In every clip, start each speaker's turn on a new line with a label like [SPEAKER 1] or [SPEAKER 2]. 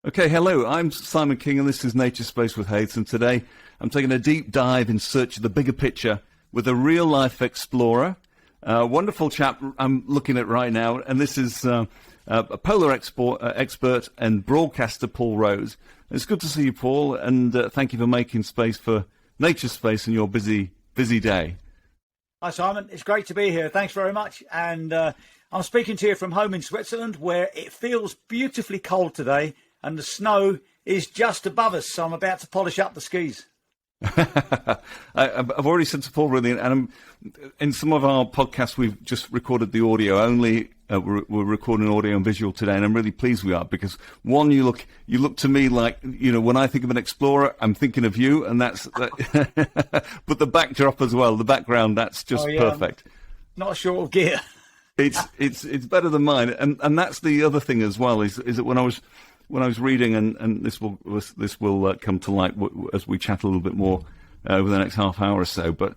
[SPEAKER 1] Okay, hello, I'm Simon King and this is Naturespace with Haith, and today I'm taking a deep dive in search of the bigger picture with a real-life explorer, a wonderful chap I'm looking at right now, and this is a polar expert and broadcaster, Paul Rose. It's good to see you, Paul, and thank you for making space for Naturespace in your busy day.
[SPEAKER 2] Hi, Simon. It's great to be here. Thanks very much. And I'm speaking to you from home in Switzerland, where it feels beautifully cold today, and the snow is just above us, so I'm about to polish up the skis.
[SPEAKER 1] I've already said to Paul, really, and in some of our podcasts, we've just recorded the audio only. We're recording audio and visual today, and I'm really pleased we are, because one, you look to me like, you know, when I think of an explorer, I'm thinking of you, and that's but the backdrop as well, the background, that's just perfect.
[SPEAKER 2] Not short of gear.
[SPEAKER 1] It's better than mine, and that's the other thing as well, is that when I was reading, and this will come to light as we chat a little bit more over the next half hour or so. But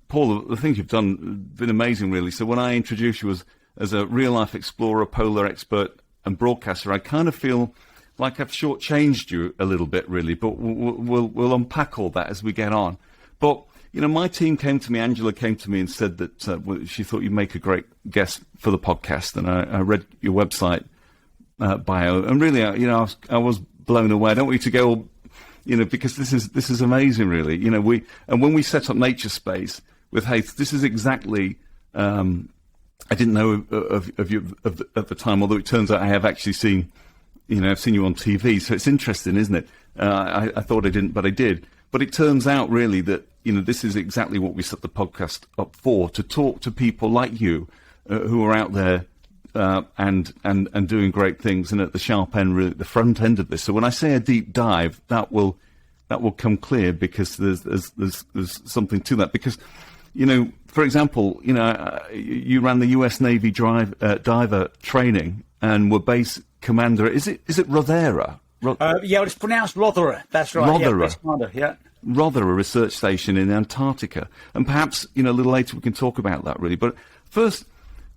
[SPEAKER 1] Paul, the things you've done have been amazing, really. So when I introduce you as a real-life explorer, polar expert, and broadcaster, I kind of feel like I've shortchanged you a little bit, really. But we'll unpack all that as we get on. But you know, my team came to me. Angela came to me and said that she thought you'd make a great guest for the podcast, and I read your website bio, and really, you know, I was blown away. I don't want you to go, you know, because this is amazing, really. You know, when we set up Naturespace with Haith, this is exactly. I didn't know of you at the time, although it turns out I have actually seen, you know, I've seen you on TV. So it's interesting, isn't it? I thought I didn't, but I did. But it turns out, really, that, you know, this is exactly what we set the podcast up for, to talk to people like you who are out there and doing great things, and at the sharp end, really, the front end of this. So when I say a deep dive, that will come clear, because there's something to that. Because, you know, for example, you know, you ran the U.S. Navy diver training and were base commander. Is it Rothera?
[SPEAKER 2] Yeah, it's pronounced Rothera. That's right.
[SPEAKER 1] Rothera.
[SPEAKER 2] Yeah.
[SPEAKER 1] Rothera Research Station in Antarctica. And perhaps, you know, a little later we can talk about that, really. But first,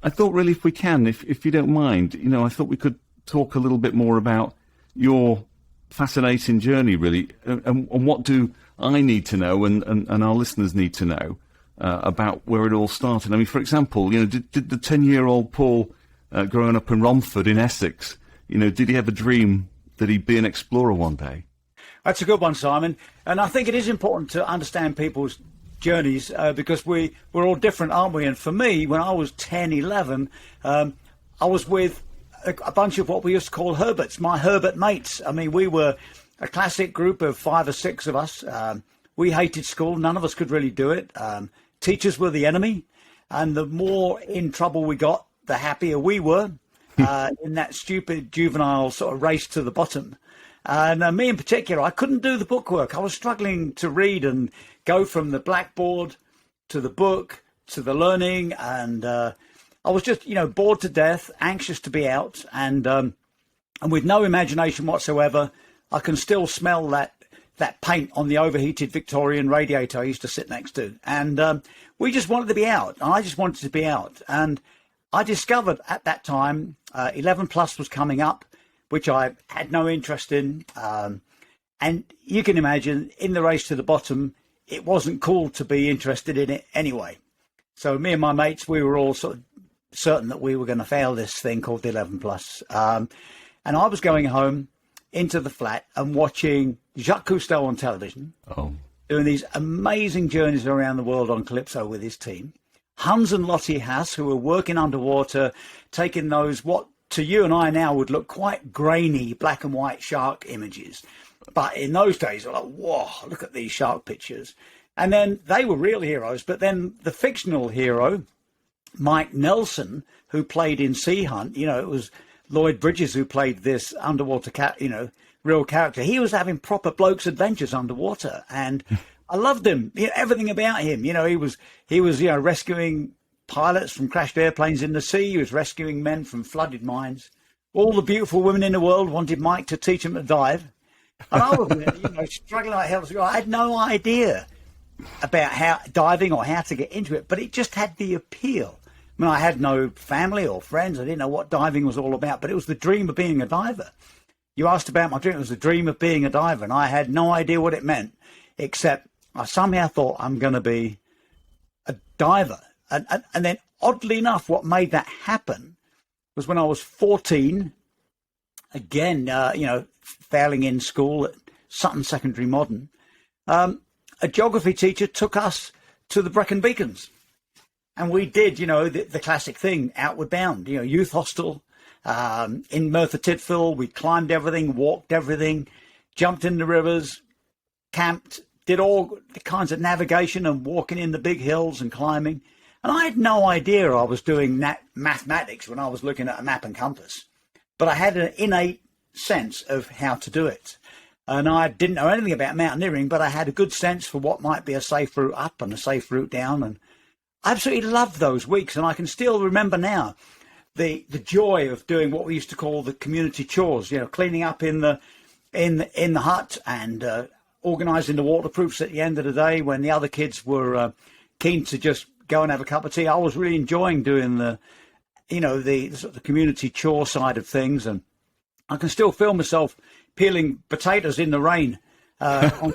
[SPEAKER 1] I thought, really, if we can, if you don't mind, you know, I thought we could talk a little bit more about your fascinating journey, really, and what do I need to know, and our listeners need to know about where it all started. I mean, for example, you know, did the 10-year-old Paul growing up in Romford in Essex, you know, did he have a dream that he'd be an explorer one day?
[SPEAKER 2] That's a good one, Simon. And I think it is important to understand people's journeys, because we're all different, aren't we? And for me, when I was 10, 11, I was with a bunch of what we used to call Herberts, my Herbert mates. I mean, we were a classic group of 5 or 6 of us. We hated school. None of us could really do it. Teachers were the enemy. And the more in trouble we got, the happier we were in that stupid juvenile sort of race to the bottom. And me in particular, I couldn't do the bookwork. I was struggling to read and go from the blackboard to the book to the learning. And I was just, you know, bored to death, anxious to be out. And with no imagination whatsoever, I can still smell that paint on the overheated Victorian radiator I used to sit next to. And we just wanted to be out. And I just wanted to be out. And I discovered at that time 11 plus was coming up, which I had no interest in. And you can imagine, in the race to the bottom, it wasn't cool to be interested in it anyway. So me and my mates, we were all sort of certain that we were going to fail this thing called the 11 plus. And I was going home into the flat and watching Jacques Cousteau on television, doing these amazing journeys around the world on Calypso with his team. Hans and Lottie Haas, who were working underwater, taking those, what to you and I now would look quite grainy black and white shark images. But in those days, we're like, whoa, look at these shark pictures. And then they were real heroes. But then the fictional hero, Mike Nelson, who played in Sea Hunt, you know, it was Lloyd Bridges who played this underwater, real character. He was having proper bloke's adventures underwater. And I loved him, you know, everything about him. You know, he was, you know, rescuing pilots from crashed airplanes in the sea. He was rescuing men from flooded mines. All the beautiful women in the world wanted Mike to teach them to dive. And I was, you know, struggling like hell. I had no idea about how diving or how to get into it, but it just had the appeal. I mean, I had no family or friends. I didn't know what diving was all about, but it was the dream of being a diver. You asked about my dream. It was a dream of being a diver, and I had no idea what it meant, except I somehow thought I'm going to be a diver. And then, oddly enough, what made that happen was when I was 14, again, failing in school at Sutton Secondary Modern, a geography teacher took us to the Brecon Beacons. And we did, the classic thing, outward bound, youth hostel, in Merthyr Tydfil. We climbed everything, walked everything, jumped in the rivers, camped, did all the kinds of navigation and walking in the big hills and climbing. And I had no idea I was doing mathematics when I was looking at a map and compass. But I had an innate sense of how to do it. And I didn't know anything about mountaineering, but I had a good sense for what might be a safe route up and a safe route down. And I absolutely loved those weeks. And I can still remember now the joy of doing what we used to call the community chores, cleaning up in the hut and organising the waterproofs at the end of the day when the other kids were keen to just go and have a cup of tea. I was really enjoying doing the sort of community chore side of things. And I can still feel myself peeling potatoes in the rain, and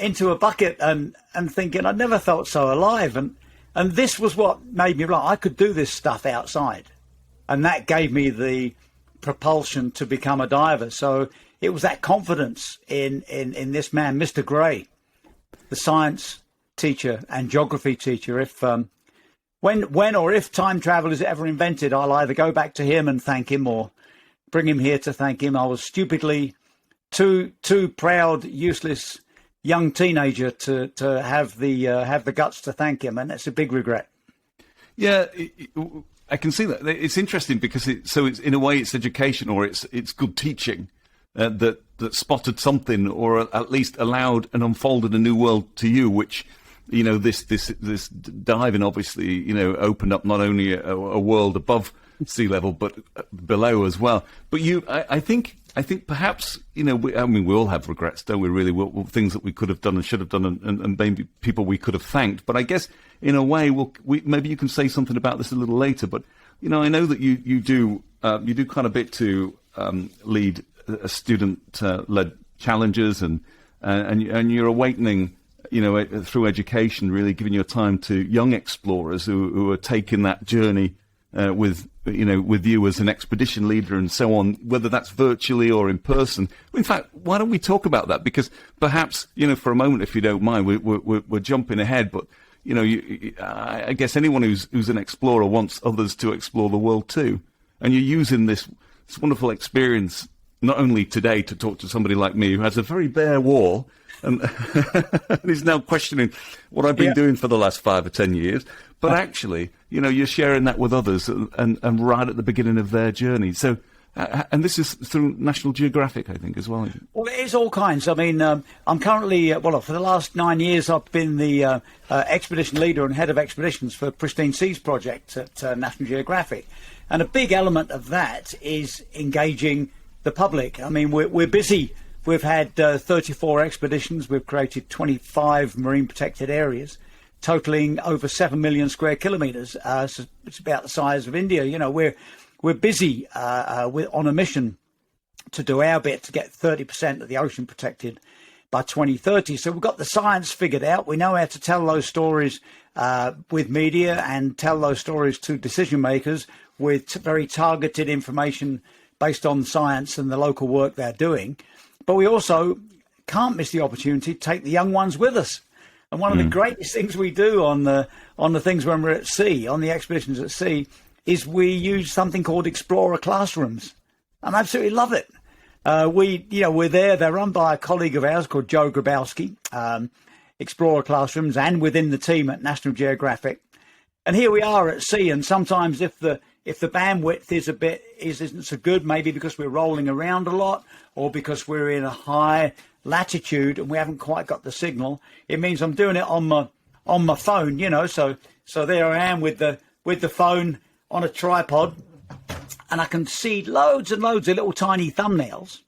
[SPEAKER 2] into a bucket and thinking I never felt so alive. And this was what made me realize I could do this stuff outside. And that gave me the propulsion to become a diver. So it was that confidence in this man, Mr. Gray, the science teacher and geography teacher. If when or if time travel is ever invented, I'll either go back to him and thank him or bring him here to thank him. I was stupidly too proud, useless young teenager to have the guts to thank him, and that's a big regret.
[SPEAKER 1] Yeah, I can see that. It's interesting because it's in a way it's education, or it's good teaching that spotted something, or at least allowed and unfolded a new world to you, which this diving obviously opened up not only a world above sea level but below as well. But I think perhaps we all have regrets, don't we? Really, things that we could have done and should have done, and maybe people we could have thanked. But I guess in a way, maybe you can say something about this a little later. But I know that you do quite a bit to lead student led challenges, and you're awakening through education, really giving your time to young explorers who are taking that journey with you as an expedition leader and so on, whether that's virtually or in person. In fact, why don't we talk about that? Because perhaps, for a moment, if you don't mind, we're jumping ahead, but I guess anyone who's an explorer wants others to explore the world too. And you're using this wonderful experience, not only today to talk to somebody like me who has a very bare wall, and he's now questioning what I've been doing for the last 5 or 10 years. But actually, you're sharing that with others and right at the beginning of their journey. So, and this is through National Geographic, I think, as well.
[SPEAKER 2] Well, it is all kinds. I mean, I'm currently, for the last 9 years, I've been the expedition leader and head of expeditions for Pristine Seas project at National Geographic. And a big element of that is engaging the public. I mean, we're busy. We've had 34 expeditions. We've created 25 marine protected areas, totaling over 7 million square kilometres. So it's about the size of India. We're busy on a mission to do our bit to get 30% of the ocean protected by 2030. So we've got the science figured out. We know how to tell those stories with media and tell those stories to decision makers with very targeted information based on science and the local work they're doing. But we also can't miss the opportunity to take the young ones with us. And one of the greatest things we do on the things when we're at sea, on the expeditions at sea, is we use something called Explorer Classrooms. And I absolutely love it. We're there. They're run by a colleague of ours called Joe Grabowski, Explorer Classrooms, and within the team at National Geographic. And here we are at sea. And sometimes if the bandwidth isn't so good, maybe because we're rolling around a lot or because we're in a high latitude and we haven't quite got the signal, it means I'm doing it on my phone, So there I am with the phone on a tripod, and I can see loads and loads of little tiny thumbnails.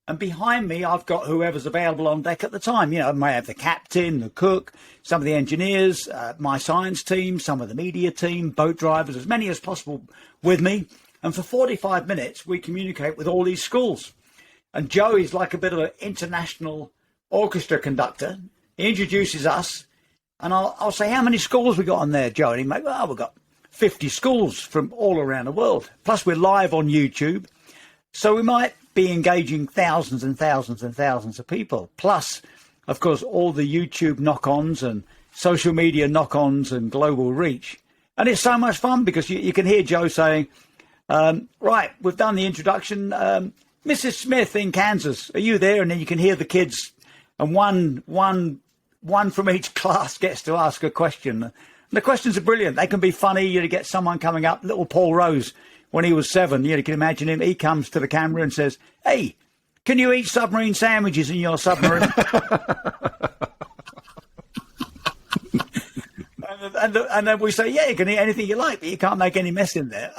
[SPEAKER 2] And behind me, I've got whoever's available on deck at the time. I may have the captain, the cook, some of the engineers, my science team, some of the media team, boat drivers, as many as possible with me. And for 45 minutes, we communicate with all these schools. And Joe is like a bit of an international orchestra conductor. He introduces us, and I'll say, how many schools we got on there, Joe? And he might, well, we've got 50 schools from all around the world. Plus, we're live on YouTube. So we might be engaging thousands and thousands and thousands of people. Plus, of course, all the YouTube knock-ons and social media knock-ons and global reach. And it's so much fun because you can hear Joe saying, right, we've done the introduction. Mrs. Smith in Kansas, are you there? And then you can hear the kids, and one from each class gets to ask a question. And the questions are brilliant. They can be funny. You get someone coming up, little Paul Rose, when he was 7, you can imagine him. He comes to the camera and says, hey, can you eat submarine sandwiches in your submarine? And then we say, yeah, you can eat anything you like, but you can't make any mess in there.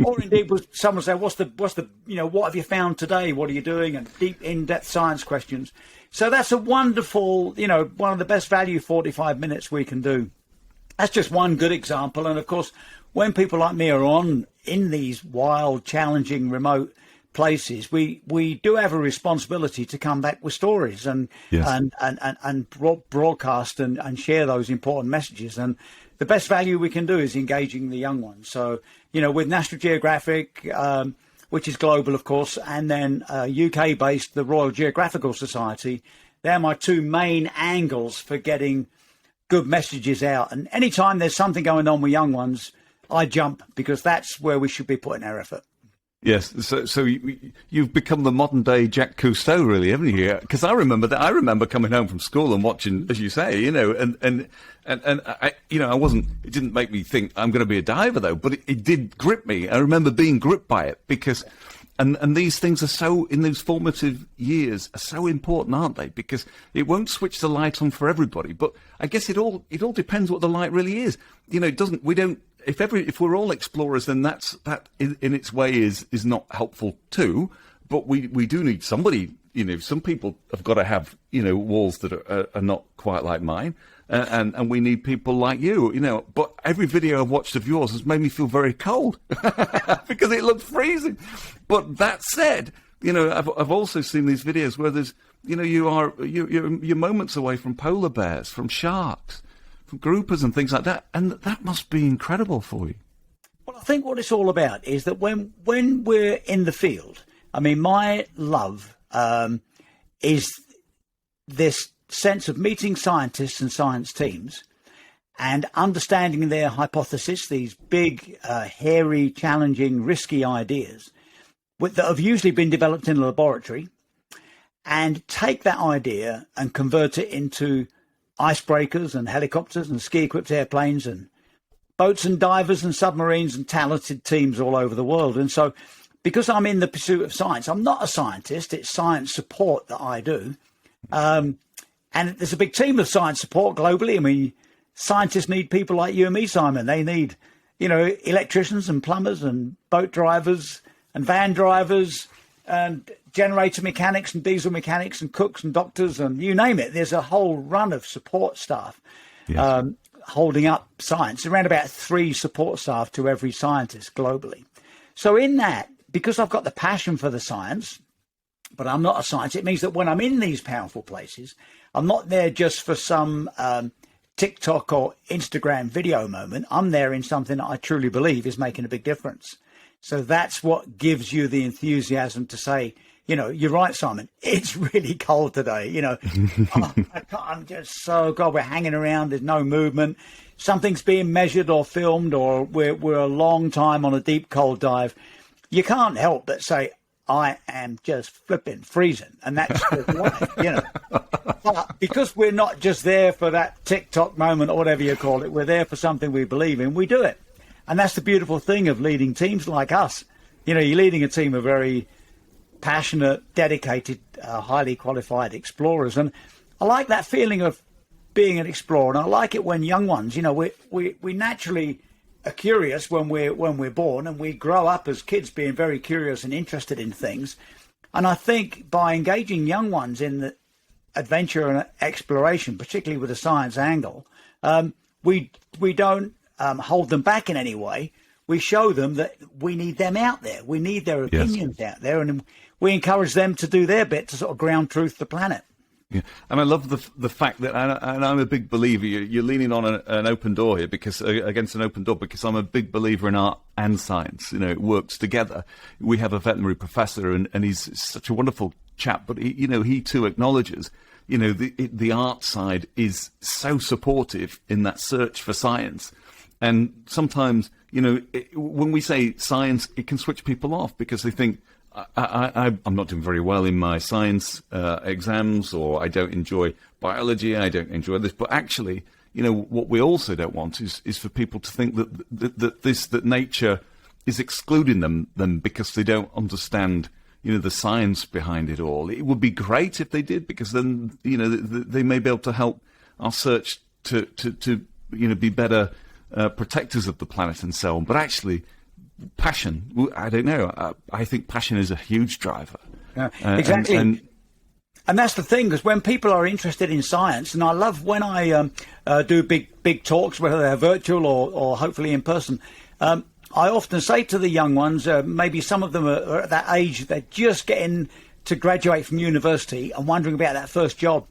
[SPEAKER 2] Or indeed, someone say, what have you found today? What are you doing? And deep, in-depth science questions. So that's a wonderful, one of the best value 45 minutes we can do. That's just one good example. And of course, when people like me are in these wild, challenging, remote places, we do have a responsibility to come back with stories and broadcast and share those important messages. And the best value we can do is engaging the young ones. So, with National Geographic, which is global, of course, and then UK-based, the Royal Geographical Society, they're my two main angles for getting good messages out. And anytime there's something going on with young ones, I jump, because that's where we should be putting our effort.
[SPEAKER 1] Yes, so you've become the modern day Jacques Cousteau, really, haven't you? Because I remember coming home from school and watching, as you say, and I, I wasn't. It didn't make me think I'm going to be a diver though, but it did grip me. I remember being gripped by it because, and these things are so, in those formative years, are so important, aren't they? Because it won't switch the light on for everybody, but I guess it all depends what the light really is. If we're all explorers, then that in its way is not helpful too. But we do need somebody. Some people have got to have walls that are not quite like mine, and we need people like you. But every video I've watched of yours has made me feel very cold because it looked freezing. But that said, I've also seen these videos where there's you're moments away from polar bears, from sharks, from groupers and things like that, and that must be incredible for you.
[SPEAKER 2] Well, I think what it's all about is that when we're in the field, I mean, my love is this sense of meeting scientists and science teams and understanding their hypothesis, these big, hairy, challenging, risky ideas that have usually been developed in a laboratory, and take that idea and convert it into icebreakers and helicopters and ski-equipped airplanes and boats and divers and submarines and talented teams all over the world. And so, because I'm in the pursuit of science, I'm not a scientist, it's science support that I do. And there's a big team of science support globally. I mean, scientists need people like you and me, Simon. They need, electricians and plumbers and boat drivers and van drivers and generator mechanics and diesel mechanics and cooks and doctors and you name it. There's a whole run of support staff holding up science, around about 3 support staff to every scientist globally. So in that, because I've got the passion for the science, but I'm not a scientist, it means that when I'm in these powerful places, I'm not there just for some TikTok or Instagram video moment. I'm there in something that I truly believe is making a big difference. So that's what gives you the enthusiasm to say, you're right, Simon, it's really cold today. I'm just God, we're hanging around. There's no movement. Something's being measured or filmed, or we're a long time on a deep cold dive. You can't help but say, I am just flipping freezing. And that's life, But because we're not just there for that TikTok moment or whatever you call it, we're there for something we believe in, we do it. And that's the beautiful thing of leading teams like us. You're leading a team of very passionate, dedicated, highly qualified explorers. And I like that feeling of being an explorer. And I like it when young ones, we naturally are curious when we're born, and we grow up as kids being very curious and interested in things. And I think by engaging young ones in the adventure and exploration, particularly with a science angle, we don't hold them back in any way. we show them that we need them out there. We need their opinions out there, and we encourage them to do their bit to sort of ground truth the planet.
[SPEAKER 1] Yeah, and I love the fact that, and I'm a big believer. You're leaning on an open door here because against an open door, because I'm a big believer in art and science. You know, it works together. We have a veterinary professor, and he's such a wonderful chap. But he too acknowledges, the art side is so supportive in that search for science, and sometimes, when we say science, it can switch people off because they think, I'm not doing very well in my science exams, or I don't enjoy biology, I don't enjoy this. But actually, what we also don't want is for people to think that nature is excluding them because they don't understand, the science behind it all. It would be great if they did, because then, they may be able to help our search to be better protectors of the planet and so on. But actually, passion, I don't know. I think passion is a huge driver.
[SPEAKER 2] Yeah, exactly. And that's the thing, because when people are interested in science, and I love when I do big talks, whether they're virtual or hopefully in person, I often say to the young ones, maybe some of them are at that age, they're just getting to graduate from university and wondering about that first job.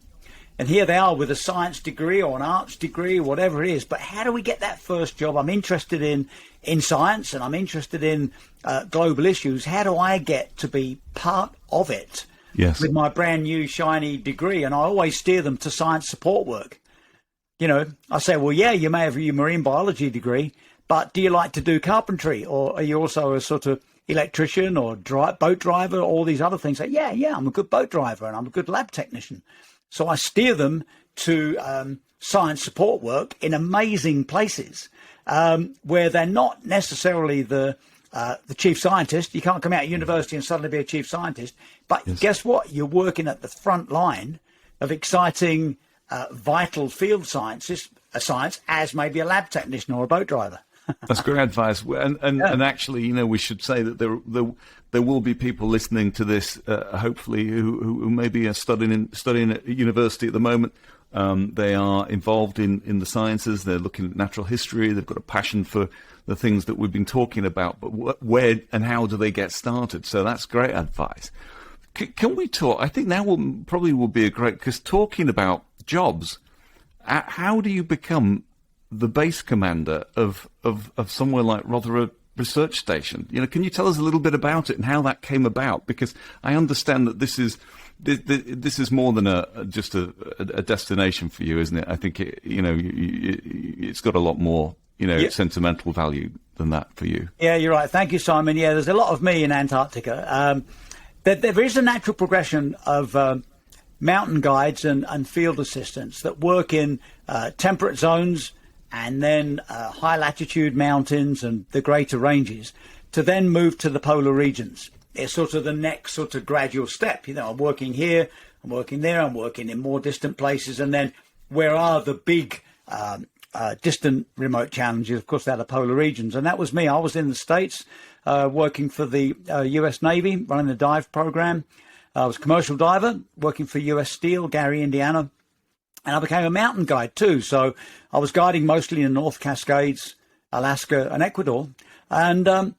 [SPEAKER 2] And here they are with a science degree or an arts degree, whatever it is. But how do we get that first job? I'm interested in science, and I'm interested in global issues. How do I get to be part of it with my brand new shiny degree? And I always steer them to science support work. I say, well, yeah, you may have your marine biology degree, but do you like to do carpentry? Or are you also a sort of electrician or boat driver, all these other things? Say, yeah, I'm a good boat driver and I'm a good lab technician. So I steer them to science support work in amazing places where they're not necessarily the chief scientist. You can't come out of university and suddenly be a chief scientist. But guess what? You're working at the front line of exciting, vital field science as maybe a lab technician or a boat driver.
[SPEAKER 1] That's great advice. And actually, we should say that there will be people listening to this, hopefully, who maybe are studying at university at the moment. They are involved in the sciences. They're looking at natural history. They've got a passion for the things that we've been talking about. But where and how do they get started? So that's great advice. Can we talk? I think now will be a great, because talking about jobs, how do you become the base commander of somewhere like Rothera Research Station? Can you tell us a little bit about it and how that came about? Because I understand that this is more than just a destination for you, isn't it? I think it's got a lot more sentimental value than that for you.
[SPEAKER 2] Yeah, you're right. Thank you, Simon. Yeah, there's a lot of me in Antarctica. There is a natural progression of mountain guides and field assistants that work in temperate zones, and then high latitude mountains and the greater ranges, to then move to the polar regions. It's sort of the next sort of gradual step. I'm working here, I'm working there, I'm working in more distant places, and then where are the big distant remote challenges? Of course, they're the polar regions. And that was me. I was in the States working for the US Navy, running the dive program. I was a commercial diver working for US Steel, Gary, Indiana. And I became a mountain guide too. So I was guiding mostly in the North Cascades, Alaska and Ecuador. And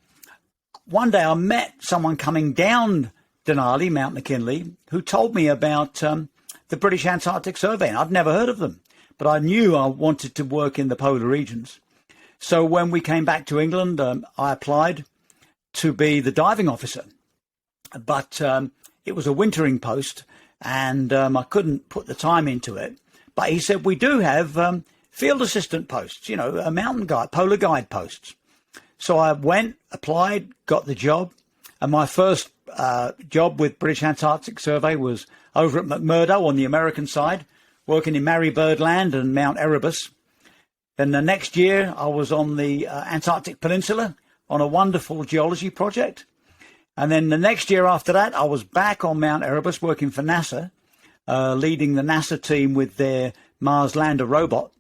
[SPEAKER 2] one day I met someone coming down Denali, Mount McKinley, who told me about the British Antarctic Survey. And I'd never heard of them, but I knew I wanted to work in the polar regions. So when we came back to England, I applied to be the diving officer. But it was a wintering post, and I couldn't put the time into it. But he said, we do have field assistant posts, a mountain guide, polar guide posts. So I went, applied, got the job. And my first job with British Antarctic Survey was over at McMurdo on the American side, working in Marybird Land and Mount Erebus. Then the next year, I was on the Antarctic Peninsula on a wonderful geology project. And then the next year after that, I was back on Mount Erebus working for NASA, leading the NASA team with their Mars lander robot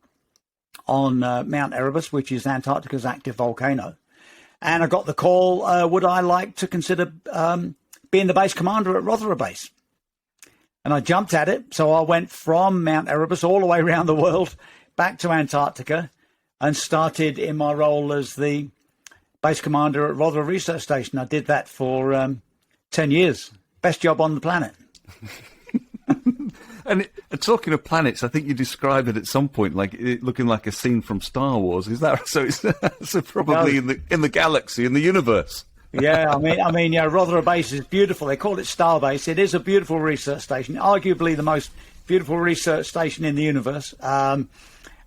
[SPEAKER 2] on Mount Erebus, which is Antarctica's active volcano. And I got the call, would I like to consider being the base commander at Rothera Base? And I jumped at it. So I went from Mount Erebus all the way around the world back to Antarctica and started in my role as the base commander at Rothera Research Station. I did that for 10 years. Best job on the planet.
[SPEAKER 1] And talking of planets, I think you described it at some point like it looking like a scene from Star Wars. Is that so? It's so probably in the galaxy, in the universe.
[SPEAKER 2] Yeah, I mean, yeah, Rothera Base is beautiful. They call it Starbase. It is a beautiful research station, arguably the most beautiful research station in the universe. Yeah,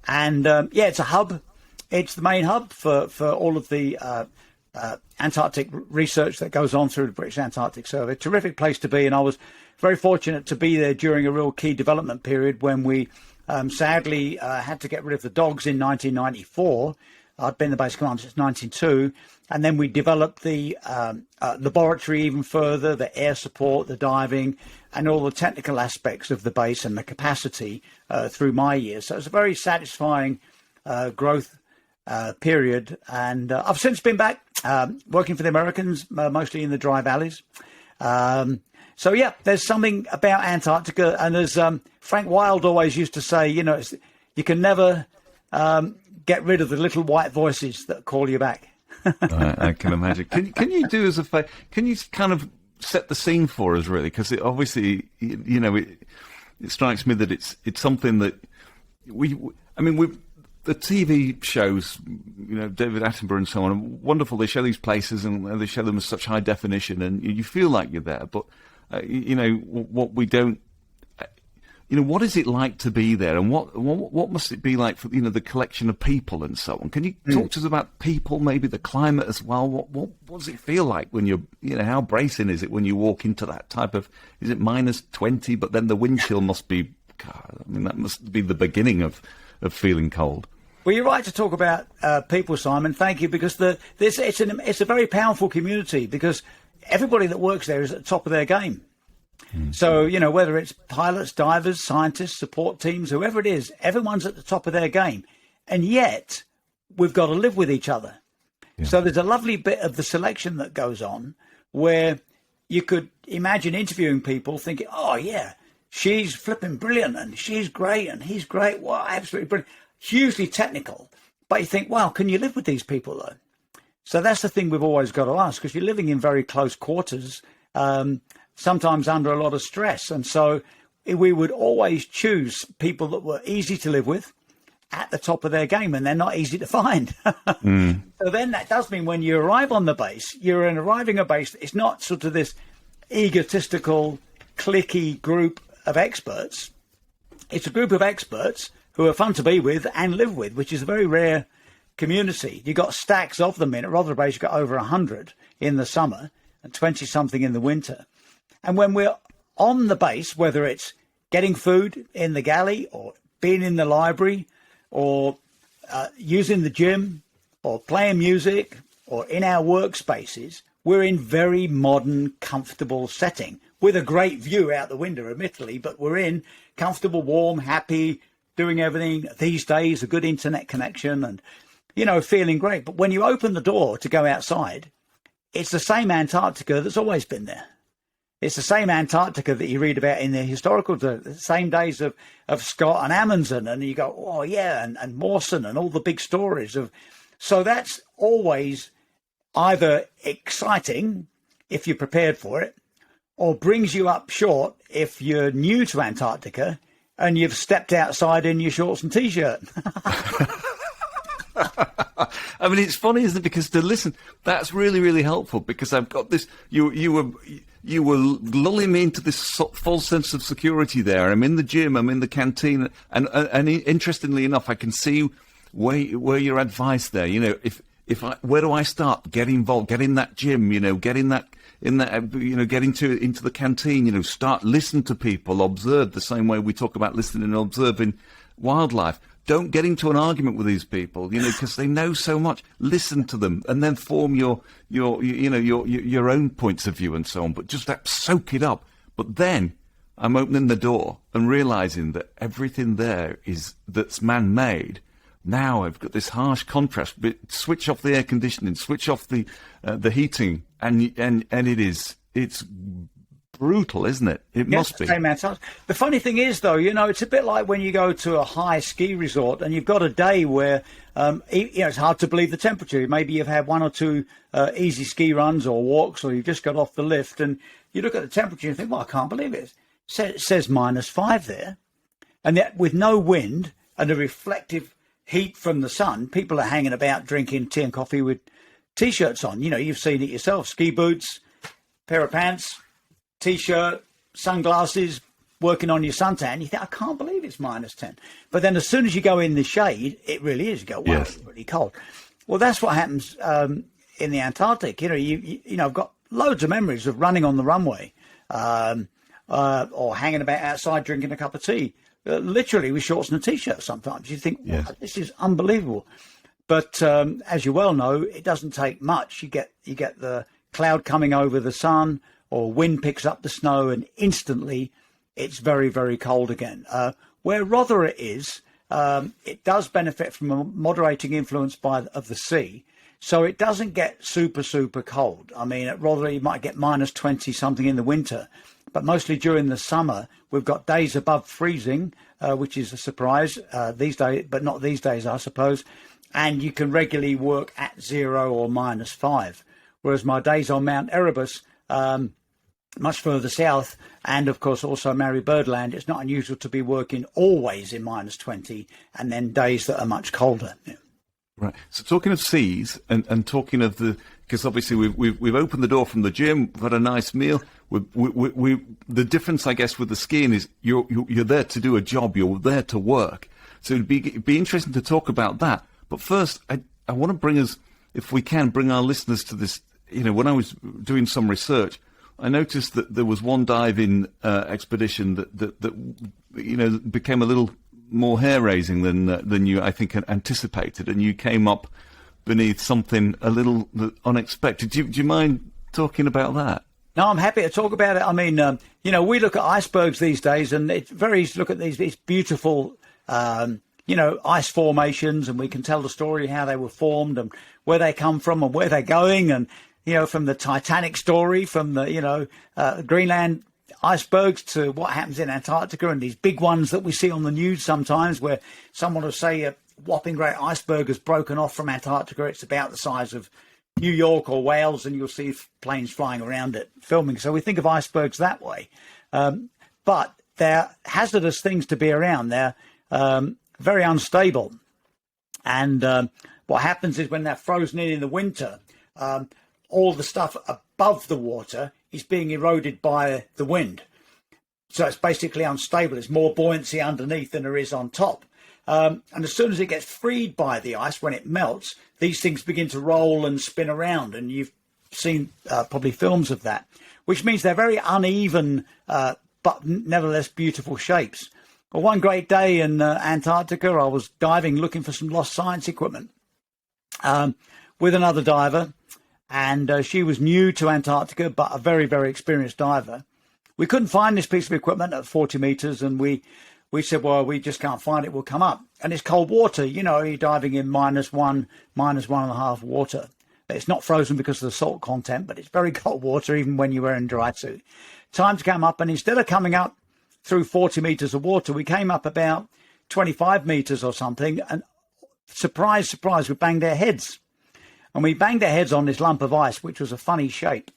[SPEAKER 2] it's a hub. It's the main hub for all of the Antarctic research that goes on through the British Antarctic Survey. Terrific place to be, and I was very fortunate to be there during a real key development period when we sadly had to get rid of the dogs in 1994. I'd been the base commander since 1992, and then we developed the laboratory even further, the air support, the diving, and all the technical aspects of the base and the capacity through my years. So it's a very satisfying growth period, and I've since been back working for the Americans, mostly in the dry valleys. So yeah, there's something about Antarctica, and as Frank Wilde always used to say, you know, you can never get rid of the little white voices that call you back.
[SPEAKER 1] I can imagine. Can you do us a favor? Can you kind of set the scene for us, really? Because obviously, you know, it strikes me that it's something that the TV shows, you know, David Attenborough and so on, are wonderful. They show these places and they show them as such high definition, and you feel like you're there. But you know what we don't. You know, what is it like to be there, and what must it be like for, you know, the collection of people and so on? Can you talk to us about people, maybe the climate as well? What does it feel like when you're, you know, how bracing is it when you walk into that type of, is it -20, but then the wind chill must be, God, I mean, that must be the beginning of feeling cold.
[SPEAKER 2] Well, you're right to talk about people, Simon. Thank you, because it's a very powerful community, because everybody that works there is at the top of their game. So, you know, whether it's pilots, divers, scientists, support teams, whoever it is, everyone's at the top of their game. And yet, we've got to live with each other. Yeah. So there's a lovely bit of the selection that goes on where you could imagine interviewing people thinking, oh, yeah, she's flipping brilliant and she's great and he's great. Wow, absolutely brilliant. Hugely technical. But you think, wow, can you live with these people, though? So that's the thing we've always got to ask, because you're living in very close quarters, sometimes under a lot of stress. And so we would always choose people that were easy to live with, at the top of their game, and they're not easy to find. So then that does mean when you arrive on the base, you're arriving at a base, it's not sort of this egotistical, cliquey group of experts. It's a group of experts who are fun to be with and live with, which is a very rare community. You've got stacks of them in at Rothera Base. You've got over 100 in the summer and 20-something in the winter. And when we're on the base, whether it's getting food in the galley or being in the library or using the gym or playing music or in our workspaces, we're in very modern, comfortable setting with a great view out the window, admittedly, but we're in comfortable, warm, happy, doing everything these days, a good internet connection and, you know, feeling great. But when you open the door to go outside, it's the same Antarctica that's always been there. It's the same Antarctica that you read about in the historical, the same days of Scott and Amundsen, and you go, oh yeah, and Mawson and all the big stories of. So that's always either exciting if you're prepared for it, or brings you up short if you're new to Antarctica and you've stepped outside in your shorts and t-shirt.
[SPEAKER 1] I mean, it's funny, isn't it? Because to listen, that's really, really helpful, because I've got this. You were lulling me into this false sense of security there. I'm in the gym, I'm in the canteen, and interestingly enough, I can see where your advice there. You know, where do I start? Get involved, get in that gym. You know, get in that, you know, get into the canteen. You know, listen to people, observe the same way we talk about listening and observing wildlife. Don't get into an argument with these people, you know, because they know so much. Listen to them, and then form your own points of view and so on. But just soak it up. But then I'm opening the door and realizing that everything there that's man-made. Now I've got this harsh contrast. But switch off the air conditioning, switch off the heating, and it's brutal, isn't it? It must be.
[SPEAKER 2] The funny thing is, though, it's a bit like when you go to a high ski resort and you've got a day where, it's hard to believe the temperature. Maybe you've had one or two easy ski runs or walks, or you've just got off the lift, and you look at the temperature and think, well, I can't believe it. It says -5 there. And yet with no wind and a reflective heat from the sun, people are hanging about drinking tea and coffee with T-shirts on. You've seen it yourself. Ski boots, pair of pants, T-shirt, sunglasses, working on your suntan. You think, I can't believe it's -10. But then as soon as you go in the shade, it really is. You go, wow, It's really cold. Well, that's what happens in the Antarctic. I've got loads of memories of running on the runway or hanging about outside drinking a cup of tea, literally with shorts and a T-shirt sometimes. You think, wow, this is unbelievable. But as you well know, it doesn't take much. You get the cloud coming over the sun, or wind picks up the snow, and instantly it's very, very cold again. Where Rothera is, it does benefit from a moderating influence of the sea, so it doesn't get super, super cold. I mean, at Rothera you might get -20 something in the winter, but mostly during the summer we've got days above freezing, which is a surprise these days, but not these days, I suppose. And you can regularly work at 0 or -5. Whereas my days on Mount Erebus, much further south, and of course also Mary Birdland, it's not unusual to be working always in -20, and then days that are much colder. Yeah.
[SPEAKER 1] Right. So talking of seas and talking of because obviously we've opened the door from the gym, we've had a nice meal. The difference, I guess, with the skiing is you're there to do a job, you're there to work. So it'd be interesting to talk about that. But first, I want to bring us, if we can, bring our listeners to this. When I was doing some research, I noticed that there was one diving expedition that became a little more hair-raising than you, I think, anticipated, and you came up beneath something a little unexpected. Do you mind talking about that?
[SPEAKER 2] No, I'm happy to talk about it. I mean, we look at icebergs these days, and it's very easy to look at these beautiful, ice formations, and we can tell the story how they were formed and where they come from and where they're going, and from the Titanic story, from the Greenland icebergs to what happens in Antarctica, and these big ones that we see on the news sometimes, where someone will say a whopping great iceberg has broken off from Antarctica. It's about the size of New York or Wales, and you'll see planes flying around it filming. So we think of icebergs that way, but they're hazardous things to be around. They're very unstable, and what happens is when they're frozen in the winter, all the stuff above the water is being eroded by the wind. So it's basically unstable. There's more buoyancy underneath than there is on top. And as soon as it gets freed by the ice, when it melts, these things begin to roll and spin around. And you've seen probably films of that, which means they're very uneven, but nevertheless beautiful shapes. Well, one great day in Antarctica, I was diving looking for some lost science equipment with another diver. And she was new to Antarctica, but a very, very experienced diver. We couldn't find this piece of equipment at 40 meters, and we said, well, we just can't find it. We'll come up. And it's cold water. You're diving in -1, -1.5 water. It's not frozen because of the salt content, but it's very cold water, even when you're wearing a dry suit. Time to come up, and instead of coming up through 40 meters of water, we came up about 25 meters or something, and surprise, surprise, we banged our heads. And we banged our heads on this lump of ice, which was a funny shape,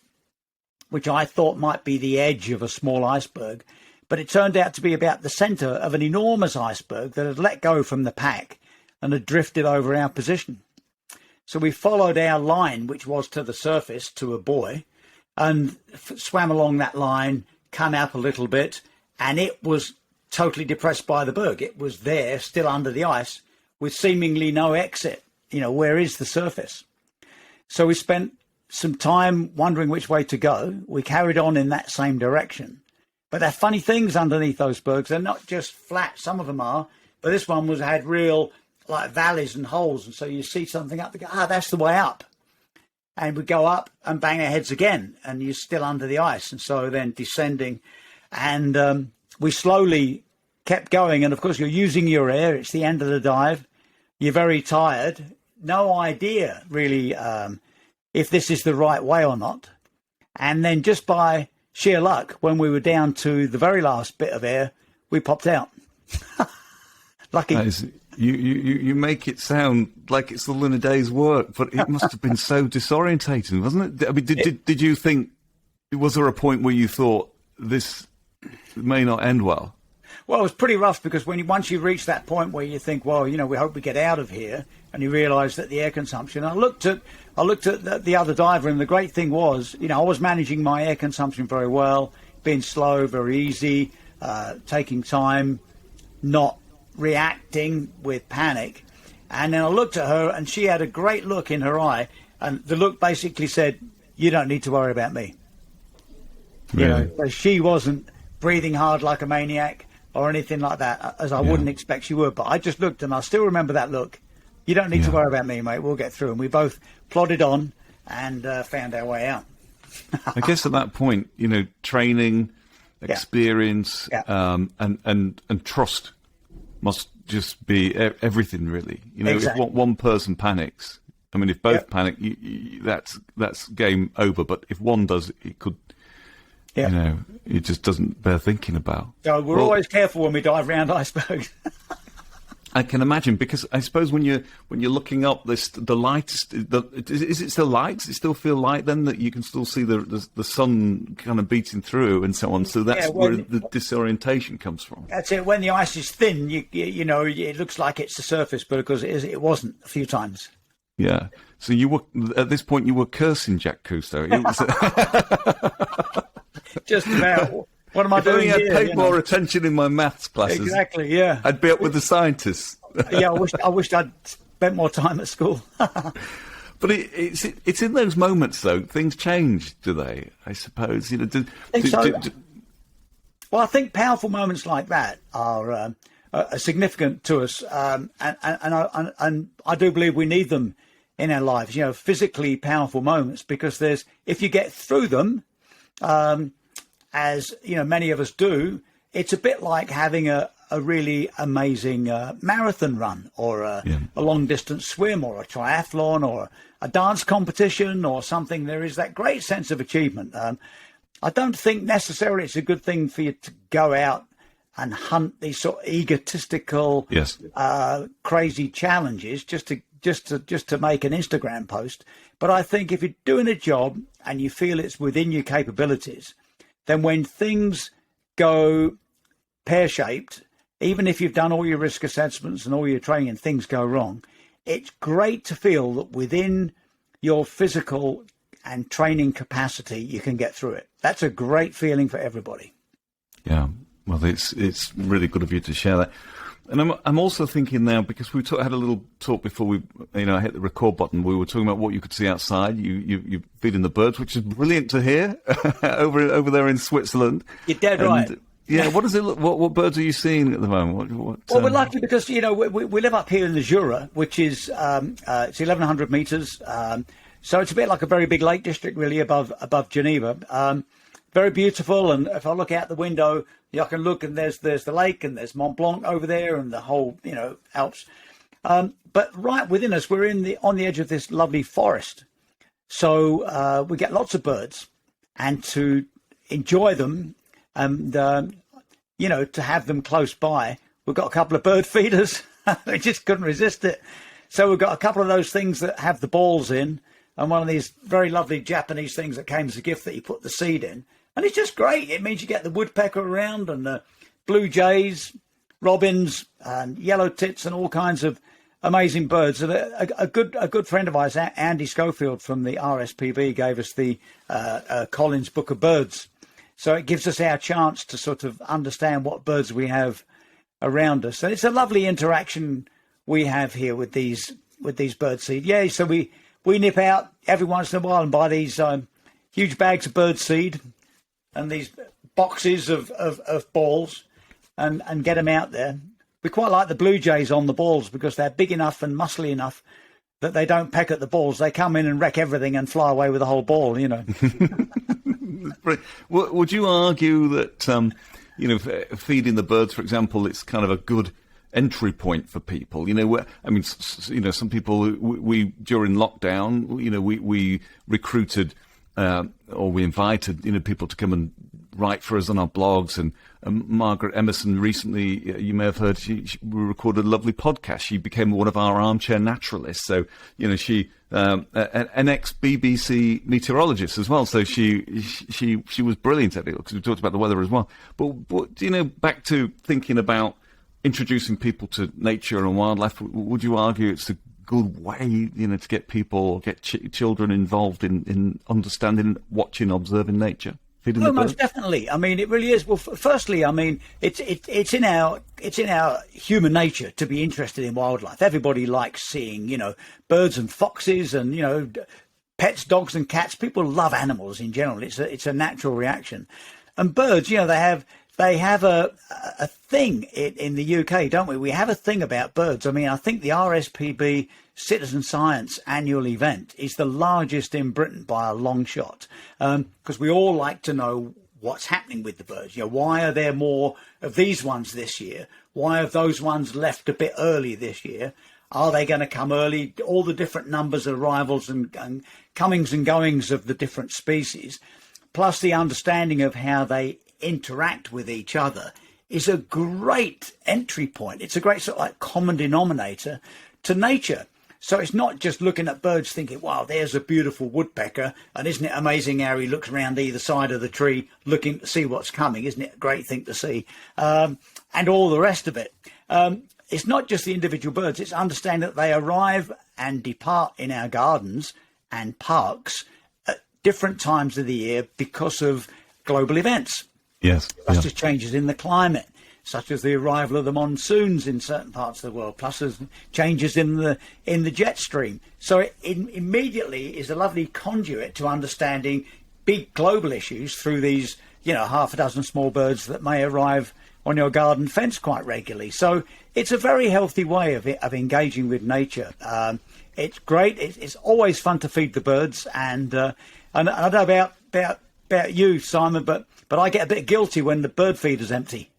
[SPEAKER 2] which I thought might be the edge of a small iceberg. But it turned out to be about the center of an enormous iceberg that had let go from the pack and had drifted over our position. So we followed our line, which was to the surface, to a buoy, and swam along that line, come up a little bit, and it was totally depressed by the berg. It was there, still under the ice, with seemingly no exit. Where is the surface? So we spent some time wondering which way to go. We carried on in that same direction. But there are funny things underneath those bergs. They're not just flat. Some of them are. But this one had real like valleys and holes. And so you see something up, you go, that's the way up. And we go up and bang our heads again. And you're still under the ice. And so then descending. And we slowly kept going. And, of course, you're using your air. It's the end of the dive. You're very tired. No idea, really, if this is the right way or not. And then just by sheer luck, when we were down to the very last bit of air, we popped out. Lucky.
[SPEAKER 1] You make it sound like it's all in a day's work, but it must have been so disorientating, wasn't it? I mean, did you think, was there a point where you thought this may not end well?
[SPEAKER 2] Well, it was pretty rough, because once you reach that point where you think, well, we hope we get out of here, and you realise that the air consumption. I looked at the other diver, and the great thing was, I was managing my air consumption very well, being slow, very easy, taking time, not reacting with panic. And then I looked at her, and she had a great look in her eye, and the look basically said, "You don't need to worry about me."
[SPEAKER 1] Really?
[SPEAKER 2] So she wasn't breathing hard like a maniac or anything like that, as I wouldn't expect she would. But I just looked, and I still remember that look. "You don't need to worry about me, mate. We'll get through." And we both plodded on and found our way out.
[SPEAKER 1] I guess at that point, training, experience, and trust must just be everything, really.
[SPEAKER 2] Exactly.
[SPEAKER 1] If one person panics, I mean, if both panic, that's game over. But if one does, it could, it just doesn't bear thinking about.
[SPEAKER 2] So we're always careful when we dive around icebergs.
[SPEAKER 1] I can imagine, because I suppose when you're looking up, the light is it still light? Does it still feel light then, that you can still see the sun kind of beating through and so on? So that's where the disorientation comes from.
[SPEAKER 2] That's it. When the ice is thin, it looks like it's the surface, but of course it wasn't a few times.
[SPEAKER 1] Yeah. So you were, at this point, you were cursing Jack Cousteau.
[SPEAKER 2] Just about. What am I doing here?
[SPEAKER 1] If only I'd paid more attention in my maths classes.
[SPEAKER 2] Exactly, yeah.
[SPEAKER 1] I'd be up with the scientists.
[SPEAKER 2] Yeah, I wished I'd spent more time at school.
[SPEAKER 1] But it's in those moments, though, things change, do they? I suppose.
[SPEAKER 2] Well, I think powerful moments like that are significant to us, and I do believe we need them in our lives. Physically powerful moments, because if you get through them, as many of us do, it's a bit like having a really amazing marathon run, or a long distance swim, or a triathlon, or a dance competition, or something. There is that great sense of achievement. I don't think necessarily it's a good thing for you to go out and hunt these sort of egotistical, crazy challenges just to make an Instagram post. But I think if you're doing a job and you feel it's within your capabilities, then when things go pear-shaped, even if you've done all your risk assessments and all your training and things go wrong, it's great to feel that within your physical and training capacity, you can get through it. That's a great feeling for everybody.
[SPEAKER 1] Yeah, well, it's really good of you to share that. And I'm also thinking now, because we had a little talk before we hit the record button. We were talking about what you could see outside. You feeding the birds, which is brilliant to hear over there in Switzerland.
[SPEAKER 2] You're dead right.
[SPEAKER 1] Yeah, what does it look? What birds are you seeing at the moment?
[SPEAKER 2] Well, we're lucky because we live up here in the Jura, which is it's 1,100 meters. So it's a bit like a very big lake district, really, above Geneva. Very beautiful, and if I look out the window, I can look, and there's the lake, and there's Mont Blanc over there, and the whole Alps. But right within us, we're on the edge of this lovely forest, so we get lots of birds, and to enjoy them, and to have them close by, we've got a couple of bird feeders. We just couldn't resist it, so we've got a couple of those things that have the balls in, and one of these very lovely Japanese things that came as a gift that you put the seed in. And it's just great. It means you get the woodpecker around, and the blue jays, robins, and yellow tits, and all kinds of amazing birds. And a good friend of ours, Andy Schofield from the RSPB, gave us the Collins Book of Birds. So it gives us our chance to sort of understand what birds we have around us. And it's a lovely interaction we have here with these bird seed. Yeah, so we nip out every once in a while and buy these huge bags of bird seed and these boxes of balls and get them out there. We quite like the blue jays on the balls because they're big enough and muscly enough that they don't peck at the balls. They come in and wreck everything and fly away with the whole ball,
[SPEAKER 1] Would you argue that, feeding the birds, for example, it's kind of a good entry point for people? Some people, we during lockdown, we recruited or we invited, people to come and write for us on our blogs. And Margaret Emerson recently, you may have heard, we recorded a lovely podcast. She became one of our armchair naturalists. So, she an ex-BBC meteorologist as well. So she was brilliant at it, because we talked about the weather as well. But back to thinking about introducing people to nature and wildlife, would you argue it's a good way, to get people, get children involved in understanding, watching, observing nature?
[SPEAKER 2] Oh, most definitely. I mean, it really is. Well, firstly, I mean, it's in our human nature to be interested in wildlife. Everybody likes seeing, birds and foxes and, pets, dogs and cats. People love animals in general. It's a natural reaction. And birds, they have a thing in the UK, don't we? We have a thing about birds. I mean, I think the RSPB Citizen Science annual event is the largest in Britain by a long shot, because we all like to know what's happening with the birds. Why are there more of these ones this year? Why have those ones left a bit early this year? Are they going to come early? All the different numbers of arrivals and comings and goings of the different species, plus the understanding of how they interact with each other, is a great entry point. It's a great sort of like common denominator to nature. So it's not just looking at birds thinking, wow, there's a beautiful woodpecker, and isn't it amazing how he looks around either side of the tree looking to see what's coming? Isn't it a great thing to see? And all the rest of it. It's not just the individual birds, it's understanding that they arrive and depart in our gardens and parks at different times of the year because of global events.
[SPEAKER 1] Yes.
[SPEAKER 2] Such as changes in the climate, such as the arrival of the monsoons in certain parts of the world, plus as changes in the jet stream. So it immediately is a lovely conduit to understanding big global issues through these, half a dozen small birds that may arrive on your garden fence quite regularly. So it's a very healthy way of engaging with nature. It's great. It's always fun to feed the birds, and I don't know about you, Simon, but I get a bit guilty when the bird feeder's empty.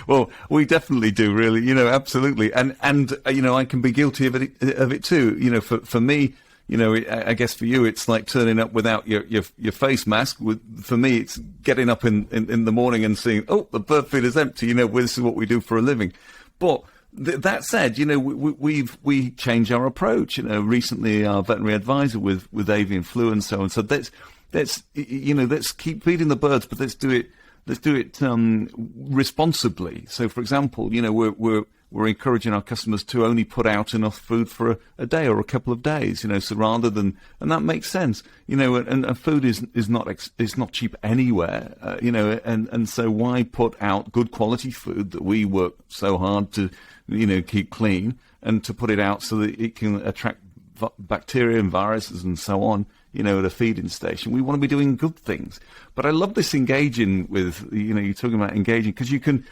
[SPEAKER 1] Well, we definitely do, really. Absolutely, and I can be guilty of it too. For me, I guess for you, it's like turning up without your face mask. For me, it's getting up in the morning and seeing, oh, the bird feeder's empty. This is what we do for a living. But that said, we change our approach. Recently, our veterinary advisor with avian flu and so on. So let's keep feeding the birds, but let's do it responsibly. So, for example, we're encouraging our customers to only put out enough food for a day or a couple of days. So rather than, and that makes sense. And food is not cheap anywhere. And so why put out good quality food that we work so hard to keep clean, and to put it out so that it can attract bacteria and viruses and so on, at a feeding station. We want to be doing good things. But I love this engaging with, you're talking about engaging, because you can,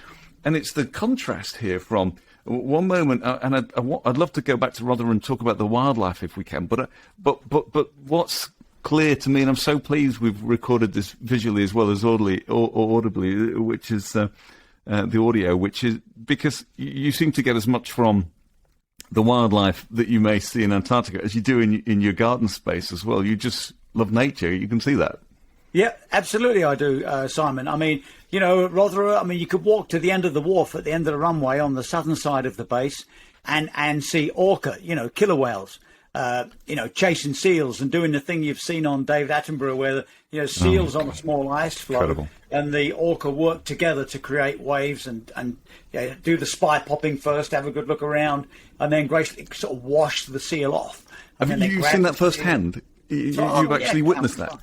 [SPEAKER 1] and it's the contrast here from one moment, and I'd love to go back to Rothera and talk about the wildlife if we can, but what's clear to me, and I'm so pleased we've recorded this visually as well as audibly, which is the audio, which is because you seem to get as much from the wildlife that you may see in Antarctica as you do in your garden space as well. You just love nature. You can see that.
[SPEAKER 2] Yeah, absolutely I do, Simon. I mean, Rothera, you could walk to the end of the wharf at the end of the runway on the southern side of the base and see orca, killer whales, chasing seals and doing the thing you've seen on David Attenborough where, seals on a small ice floe.
[SPEAKER 1] Incredible.
[SPEAKER 2] And the orca work together to create waves and do the spy popping first, have a good look around, and then gracefully sort of wash the seal off.
[SPEAKER 1] Have you seen that firsthand? You've actually witnessed that?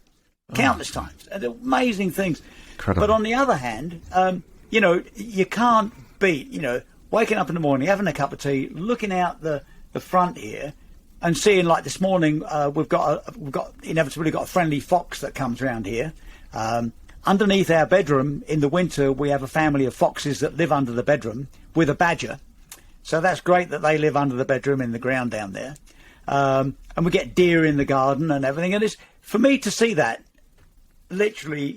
[SPEAKER 2] Countless times. Amazing things.
[SPEAKER 1] Incredible.
[SPEAKER 2] But on the other hand, you can't beat, waking up in the morning, having a cup of tea, looking out the front here, and seeing, like this morning, we've inevitably got a friendly fox that comes around here. Underneath our bedroom in the winter, we have a family of foxes that live under the bedroom with a badger. So that's great that they live under the bedroom in the ground down there. And we get deer in the garden and everything. And it's, for me to see that literally,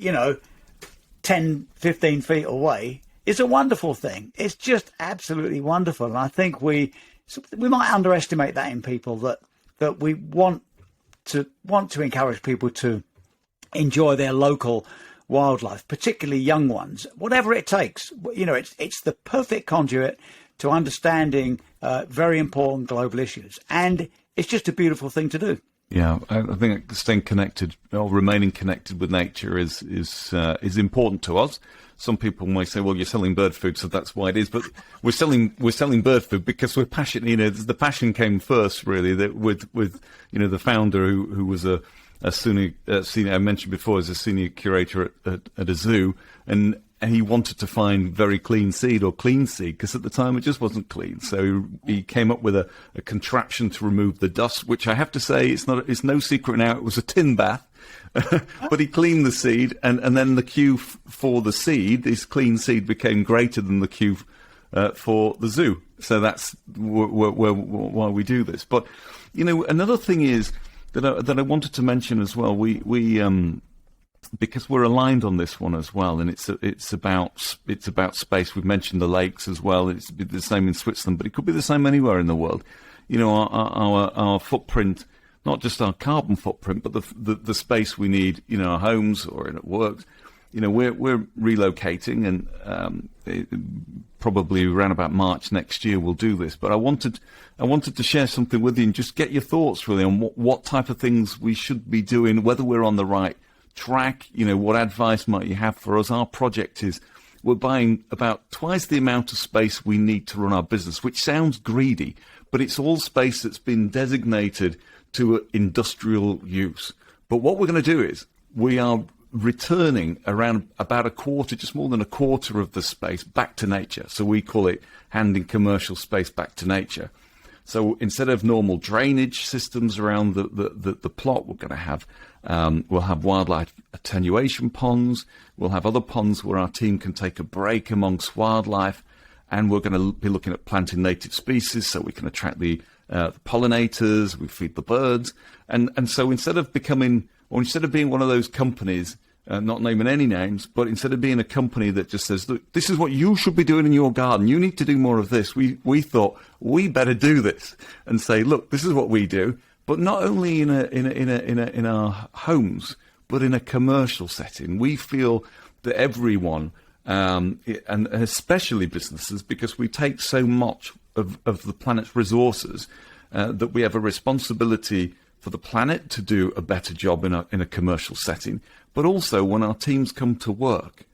[SPEAKER 2] 10, 15 feet away is a wonderful thing. It's just absolutely wonderful. And I think we might underestimate that in people, that we want to want to encourage people to enjoy their local wildlife, particularly young ones, whatever it takes. You know, it's the perfect conduit to understanding very important global issues, and it's just a beautiful thing to do.
[SPEAKER 1] Yeah, I think staying connected or remaining connected with nature is important to us. Some people might say, "Well, you're selling bird food, so that's why it is." But we're selling bird food because we're passionate. You know, the passion came first, really. That with you know, the founder who was a senior, I mentioned before, as a senior curator at a zoo, and he wanted to find very clean seed because at the time it just wasn't clean. So he came up with a contraption to remove the dust, which I have to say it's no secret now. It was a tin bath, but he cleaned the seed, and then the queue for the seed, this clean seed, became greater than the queue for the zoo. So that's why we do this. But you know, another thing is that I wanted to mention as well. We because we're aligned on this one as well, and it's about space. We've mentioned the lakes as well. It's the same in Switzerland, but it could be the same anywhere in the world. You know, our footprint, not just our carbon footprint, but the space we need. You know, our homes or at work. You know, we're relocating, and probably around about March next year we'll do this. But I wanted to share something with you and just get your thoughts really on what type of things we should be doing, whether we're on the right track. You know, what advice might you have for us? Our project is we're buying about twice the amount of space we need to run our business, which sounds greedy, but it's all space that's been designated to industrial use. But what we're going to do is we are returning around about a quarter, just more than a quarter of the space back to nature. So we call it handing commercial space back to nature. So instead of normal drainage systems around the plot, we're going to have we'll have wildlife attenuation ponds. We'll have other ponds where our team can take a break amongst wildlife, and we're going to be looking at planting native species so we can attract the pollinators. We feed the birds, and so instead of being one of those companies, not naming any names, but instead of being a company that just says, look, this is what you should be doing in your garden, you need to do more of this, we thought we better do this and say, look, this is what we do, but not only in our homes, but in a commercial setting. We feel that everyone, and especially businesses, because we take so much of the planet's resources, that we have a responsibility for the planet to do a better job in a commercial setting, but also when our teams come to work,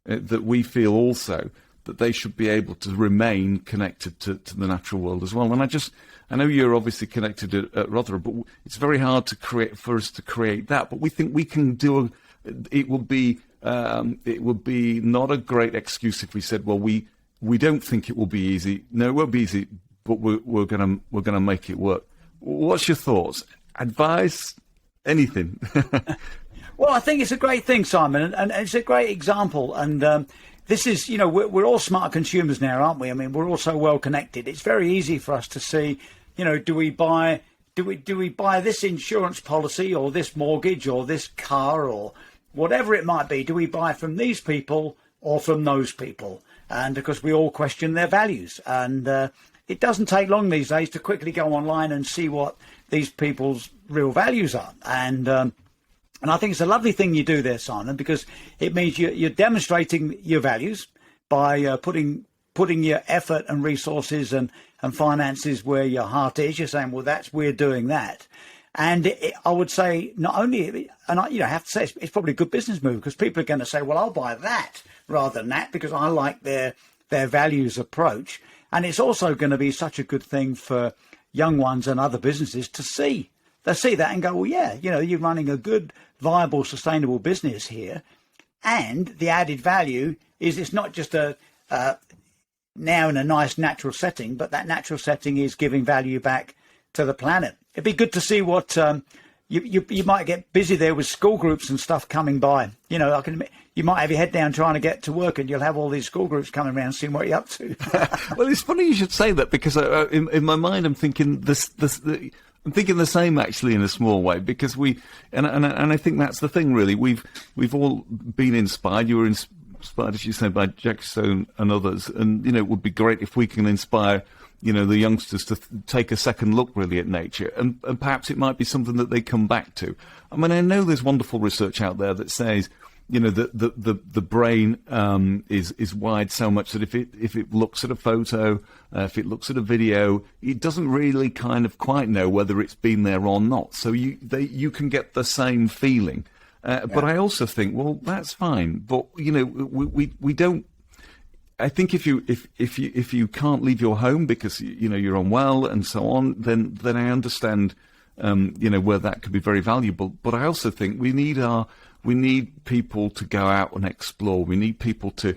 [SPEAKER 1] that we feel also that they should be able to remain connected to the natural world as well. And I know you're obviously connected at Rothera, but it's very hard for us to create that. But we think we can do. It would be not a great excuse if we said, well, we don't think it will be easy. No, it won't be easy, but we're gonna make it work. What's your thoughts? Advice? Anything?
[SPEAKER 2] Well, I think it's a great thing, Simon, and it's a great example. And this is, you know, we're all smart consumers now, aren't we? I mean, we're all so well connected. It's very easy for us to see, you know, do we buy this insurance policy or this mortgage or this car or whatever it might be? Do we buy from these people or from those people? And because we all question their values, and it doesn't take long these days to quickly go online and see what these people's real values are. And I think it's a lovely thing you do there, Simon, because it means you're demonstrating your values by putting your effort and resources and finances where your heart is. You're saying, well, we're doing that. And I would say not only, and I have to say it's probably a good business move, because people are going to say, well, I'll buy that rather than that because I like their values approach. And it's also going to be such a good thing for young ones and other businesses to see. They see that and go, well, yeah, you know, you're running a good, viable, sustainable business here. And the added value is it's not just now in a nice natural setting, but that natural setting is giving value back to the planet. It'd be good to see what you might get busy there with school groups and stuff coming by. You know, you might have your head down trying to get to work, and you'll have all these school groups coming around seeing what you're up to.
[SPEAKER 1] Well, it's funny you should say that, because in my mind I'm thinking I'm thinking the same, actually, in a small way, because and I think that's the thing, really. We've all been inspired. You were inspired, as you say, by Jack Stone and others, and you know, it would be great if we can inspire the youngsters to take a second look really at nature, and perhaps it might be something that they come back to. I mean, I know there's wonderful research out there that says, the brain is wired so much that if it looks at a photo, if it looks at a video, it doesn't really kind of quite know whether it's been there or not. So you can get the same feeling. But I also think, well, that's fine. But we don't. I think if you can't leave your home because you're unwell and so on, then I understand where that could be very valuable. But I also think we need people to go out and explore. We need people to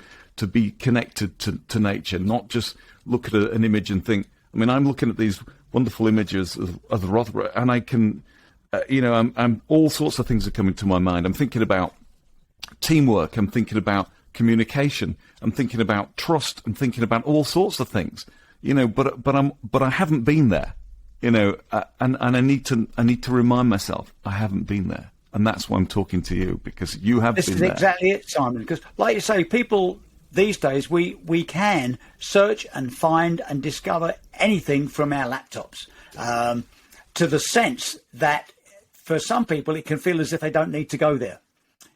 [SPEAKER 1] be connected to nature, not just look at an image and think. I mean, I'm looking at these wonderful images of the Rothera, and I can, I'm all sorts of things are coming to my mind. I'm thinking about teamwork. I'm thinking about communication. I'm thinking about trust. I'm thinking about all sorts of things. But I haven't been there. And I need to remind myself I haven't been there. And that's why I'm talking to you, because you have been there. This is
[SPEAKER 2] exactly it, Simon. Because, like you say, people these days, we can search and find and discover anything from our laptops, to the sense that for some people it can feel as if they don't need to go there.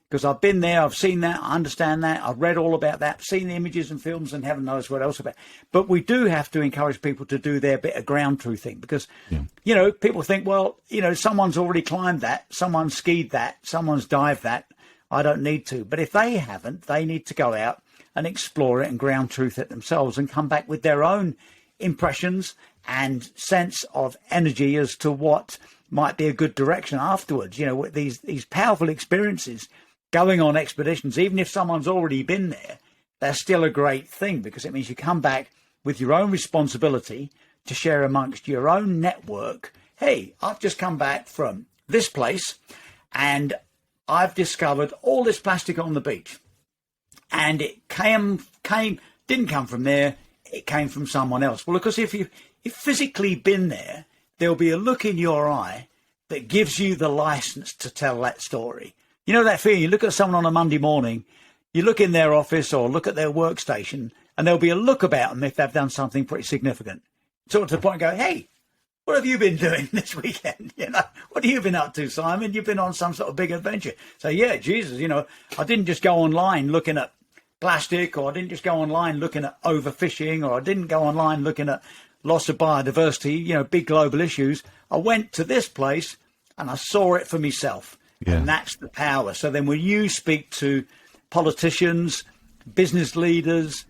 [SPEAKER 2] Because I've been there, I've seen that, I understand that, I've read all about that, seen the images and films and heaven knows what else about it. But we do have to encourage people to do their bit of ground truthing, because, people think, well, someone's already climbed that, someone's skied that, someone's dived that, I don't need to. But if they haven't, they need to go out and explore it and ground truth it themselves and come back with their own impressions and sense of energy as to what might be a good direction afterwards. These powerful experiences going on expeditions, even if someone's already been there, they're still a great thing, because it means you come back with your own responsibility to share amongst your own network. Hey, I've just come back from this place and I've discovered all this plastic on the beach, and it didn't come from there, it came from someone else. Well, because if you've physically been there, there'll be a look in your eye that gives you the license to tell that story. You know that feeling? You look at someone on a Monday morning, you look in their office or look at their workstation, and there'll be a look about them if they've done something pretty significant. Sort of to the point and go, hey, what have you been doing this weekend? What have you been up to, Simon? You've been on some sort of big adventure. So, yeah, Jesus, I didn't just go online looking at plastic, or I didn't just go online looking at overfishing, or I didn't go online looking at loss of biodiversity, big global issues. I went to this place and I saw it for myself. Yeah. And that's the power. So then when you speak to politicians, business leaders,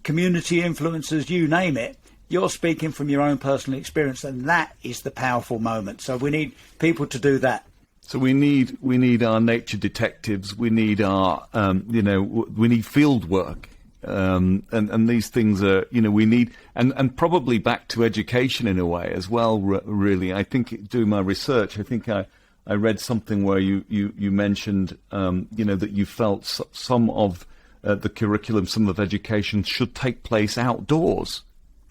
[SPEAKER 2] community influencers, you name it, you're speaking from your own personal experience, and that is the powerful moment. So we need people to do that.
[SPEAKER 1] So we need our nature detectives. We need our, we need field work. And these things are, we need, and probably back to education in a way as well, really. I think doing my research, I think I read something where you mentioned, that you felt some of the curriculum, some of education should take place outdoors.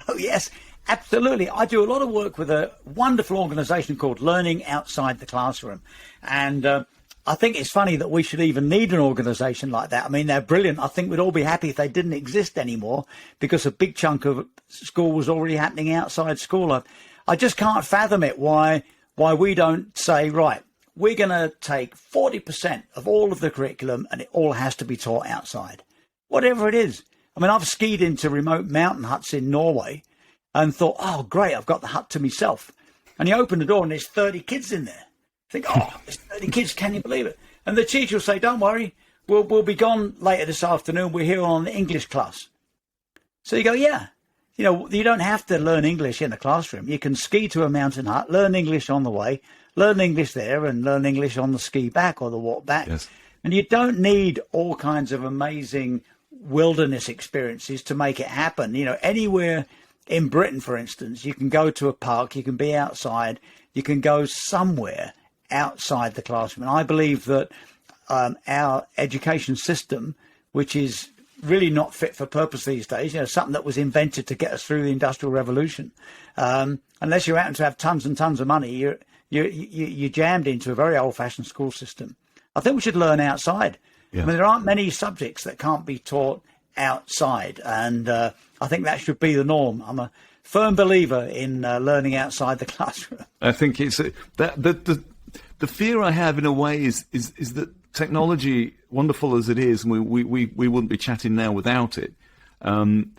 [SPEAKER 2] Oh, yes, absolutely. I do a lot of work with a wonderful organisation called Learning Outside the Classroom. And I think it's funny that we should even need an organisation like that. I mean, they're brilliant. I think we'd all be happy if they didn't exist anymore, because a big chunk of school was already happening outside school. I just can't fathom it, why we don't say, right, we're going to take 40% of all of the curriculum and it all has to be taught outside, whatever it is. I mean, I've skied into remote mountain huts in Norway and thought, oh, great, I've got the hut to myself. And you open the door and there's 30 kids in there. Think, oh, there's 30 kids, can you believe it? And the teacher will say, don't worry, we'll be gone later this afternoon. We're here on the English class. So you go, yeah. You don't have to learn English in the classroom. You can ski to a mountain hut, learn English on the way, learn English there, and learn English on the ski back or the walk back. Yes. And you don't need all kinds of amazing wilderness experiences to make it happen. Anywhere in Britain, for instance, you can go to a park, you can be outside, you can go somewhere outside the classroom. And I believe that our education system, which is really not fit for purpose these days, something that was invented to get us through the Industrial Revolution, unless you happen to have tons and tons of money, you're jammed into a very old-fashioned school system. I think we should learn outside. Yeah. I mean, there aren't many subjects that can't be taught outside, and I think that should be the norm. I'm a firm believer in learning outside the classroom.
[SPEAKER 1] I think it's that the fear I have in a way is that technology, wonderful as it is, and we wouldn't be chatting now without it.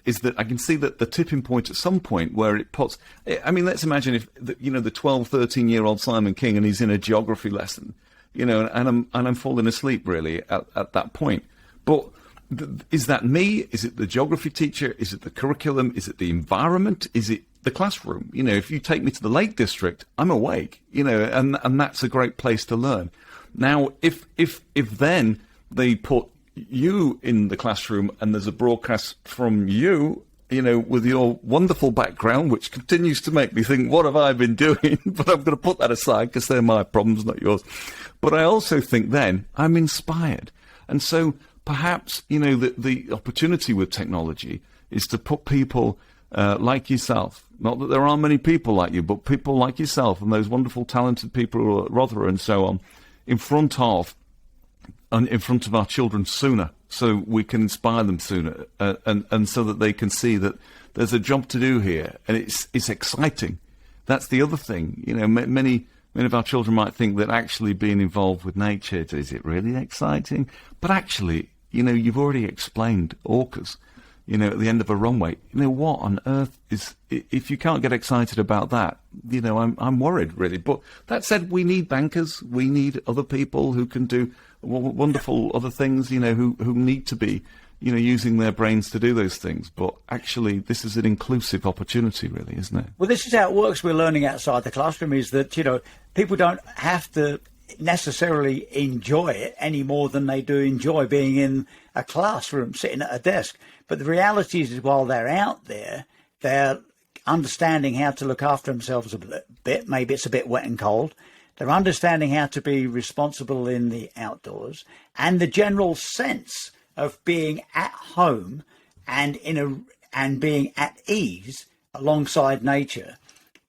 [SPEAKER 1] Is that I can see that the tipping point at some point where it puts. I mean, let's imagine if the 12, 13-year-old Simon King, and he's in a geography lesson, and I'm falling asleep really at that point. But is that me? Is it the geography teacher? Is it the curriculum? Is it the environment? Is it the classroom? If you take me to the Lake District, I'm awake. And that's a great place to learn. Now, if then they put you in the classroom and there's a broadcast from you, with your wonderful background, which continues to make me think, what have I been doing? But I'm going to put that aside because they're my problems, not yours. But I also think then I'm inspired. And so perhaps, the opportunity with technology is to put people like yourself, not that there aren't many people like you, but people like yourself and those wonderful, talented people at Rothera and so on, in front of our children sooner, so we can inspire them sooner, and so that they can see that there's a job to do here, and it's exciting. That's the other thing. Many of our children might think that actually being involved with nature, is it really exciting? But actually, you've already explained orcas, at the end of a runway. What on earth is, if you can't get excited about that, I'm worried really. But that said, we need bankers, we need other people who can do wonderful other things, who need to be, using their brains to do those things. But actually, this is an inclusive opportunity, really, isn't it?
[SPEAKER 2] Well, this is how it works. We're learning outside the classroom is that, people don't have to necessarily enjoy it any more than they do enjoy being in a classroom, sitting at a desk. But the reality is while they're out there, they're understanding how to look after themselves a bit. Maybe it's a bit wet and cold. They're understanding how to be responsible in the outdoors, and the general sense of being at home and being at ease alongside nature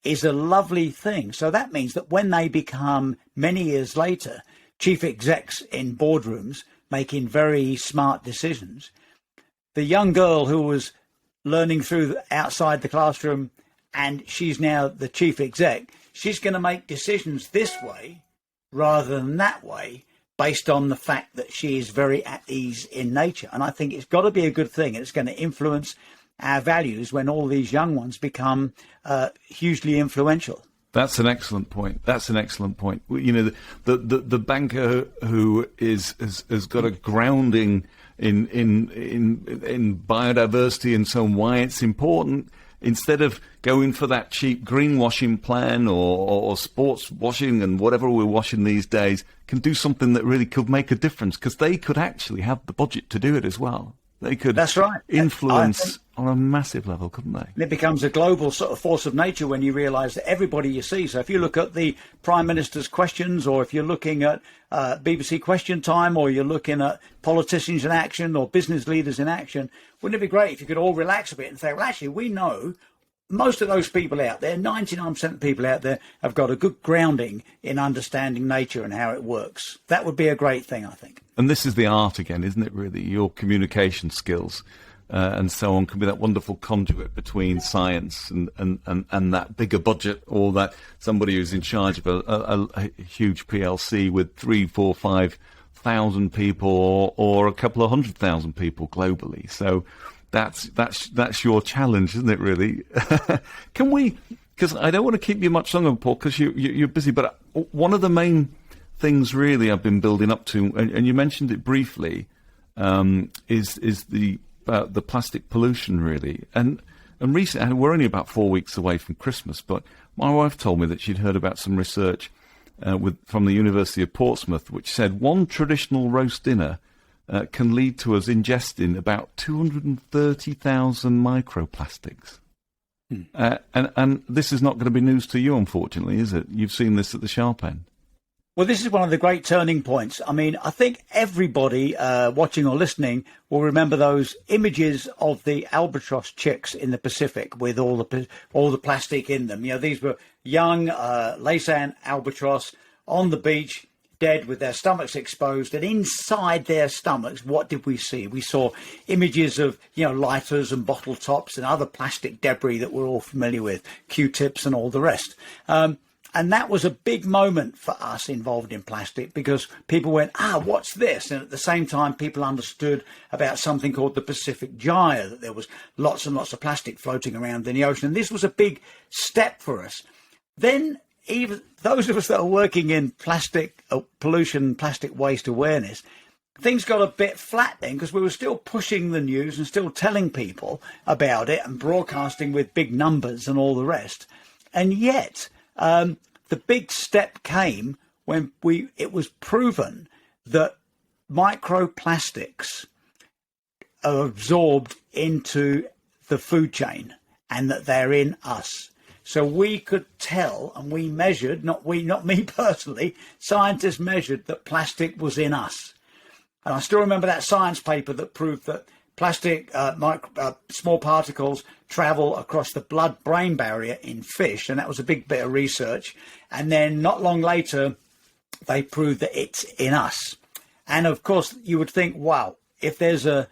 [SPEAKER 2] is a lovely thing. So that means that when they become, many years later, chief execs in boardrooms making very smart decisions, the young girl who was learning outside the classroom and she's now the chief exec, she's going to make decisions this way rather than that way based on the fact that she is very at ease in nature. And I think it's got to be a good thing. It's going to influence our values when all these young ones become hugely influential.
[SPEAKER 1] That's an excellent point. The banker who has got a grounding in biodiversity and so on, why it's important, instead of going for that cheap greenwashing plan or sports washing and whatever we're washing these days, can do something that really could make a difference, because they could actually have the budget to do it as well. They could
[SPEAKER 2] That's right.
[SPEAKER 1] influence on a massive level, couldn't they?
[SPEAKER 2] And it becomes a global sort of force of nature when you realise that everybody you see. So if you look at the Prime Minister's questions, or if you're looking at BBC Question Time, or you're looking at politicians in action or business leaders in action, wouldn't it be great if you could all relax a bit and say, well, actually, we know most of those people out there, 99% of people out there, have got a good grounding in understanding nature and how it works. That would be a great thing, I think.
[SPEAKER 1] And this is the art again, isn't it, really? Your communication skills and so on can be that wonderful conduit between science and that bigger budget, or that somebody who's in charge of a huge PLC with 3, 4, 5,000 people or a couple of 100,000 people globally. So that's your challenge, isn't it, really? Can we, because I don't want to keep you much longer, Paul, because you're busy, but one of the main things really I've been building up to, and you mentioned it briefly, is the plastic pollution, really. And recently, we're only about 4 weeks away from Christmas, but my wife told me that she'd heard about some research from the University of Portsmouth, which said one traditional roast dinner can lead to us ingesting about 230,000 microplastics. And this is not going to be news to you, unfortunately, is it? You've seen this at the sharp end.
[SPEAKER 2] Well, this is one of the great turning points. I mean, I think everybody watching or listening will remember those images of the albatross chicks in the Pacific with all the plastic in them. You know, these were young Laysan albatross on the beach, dead with their stomachs exposed, and inside their stomachs, what did we see? We saw images of, lighters and bottle tops and other plastic debris that we're all familiar with, Q-tips and all the rest. And that was a big moment for us involved in plastic, because people went, what's this? And at the same time, people understood about something called the Pacific Gyre, that there was lots and lots of plastic floating around in the ocean. And this was a big step for us. Then even those of us that are working in plastic pollution, plastic waste awareness, things got a bit flat then, because we were still pushing the news and still telling people about it and broadcasting with big numbers and all the rest. And yet, the big step came when it was proven that microplastics are absorbed into the food chain and that they're in us. So we could tell, and we measured, not me personally, scientists measured that plastic was in us. And I still remember that science paper that proved that plastic, small particles travel across the blood-brain barrier in fish, and that was a big bit of research. And then not long later, they proved that it's in us. And of course, you would think, wow, if there's a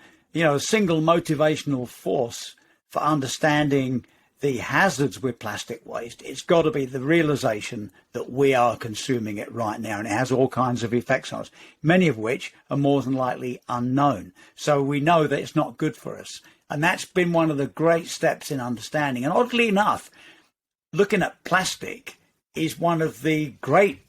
[SPEAKER 2] single motivational force for understanding the hazards with plastic waste, it's got to be the realization that we are consuming it right now, and it has all kinds of effects on us, many of which are more than likely unknown. So we know that it's not good for us. And that's been one of the great steps in understanding. And oddly enough, looking at plastic is one of the great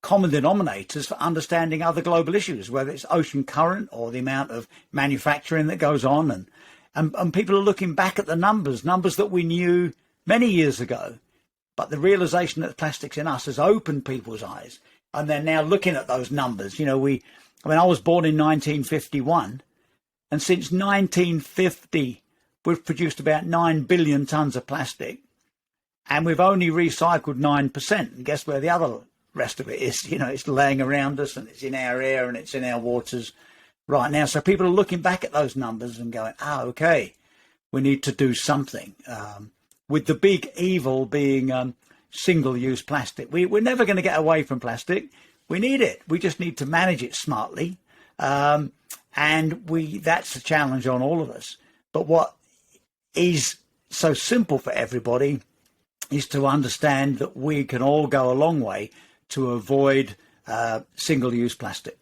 [SPEAKER 2] common denominators for understanding other global issues, whether it's ocean current or the amount of manufacturing that goes on. And people are looking back at the numbers that we knew many years ago. But the realization that the plastic's in us has opened people's eyes. And they're now looking at those numbers. I was born in 1951. And since 1950, we've produced about 9 billion tons of plastic. And we've only recycled 9%. And guess where the other rest of it is? It's laying around us, and it's in our air, and it's in our waters right now. So people are looking back at those numbers and going, okay, we need to do something. With the big evil being single-use plastic. We're never going to get away from plastic. We need it. We just need to manage it smartly. And that's a challenge on all of us. But what is so simple for everybody is to understand that we can all go a long way to avoid single-use plastic.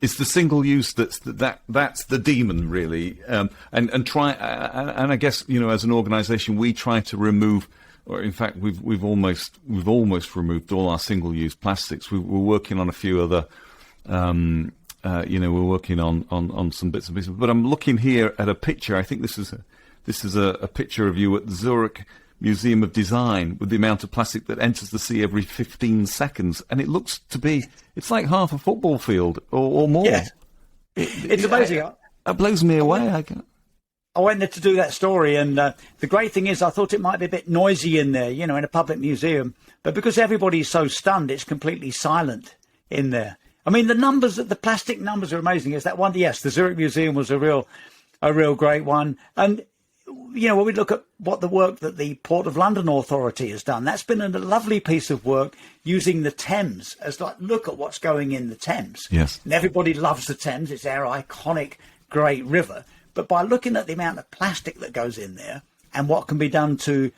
[SPEAKER 1] It's the single use that's the demon, really, and I guess as an organisation we try to remove, or in fact we've almost removed all our single-use plastics. We're working on a few other, we're working on some bits and pieces. But I'm looking here at a picture. I think this is a picture of you at the Zurich Museum of Design, with the amount of plastic that enters the sea every 15 seconds. And it looks to be, it's like half a football field or more.
[SPEAKER 2] Yeah. It's amazing.
[SPEAKER 1] That blows me away.
[SPEAKER 2] I went there to do that story, and the great thing is I thought it might be a bit noisy in there, in a public museum. But because everybody's so stunned, it's completely silent in there. I mean, the plastic numbers are amazing. Is that one? Yes, the Zurich Museum was a real great one. And when we look at the work that the Port of London Authority has done, that's been a lovely piece of work, using the Thames as look at what's going in the Thames.
[SPEAKER 1] Yes.
[SPEAKER 2] And everybody loves the Thames. It's our iconic great river. But by looking at the amount of plastic that goes in there and what can be done to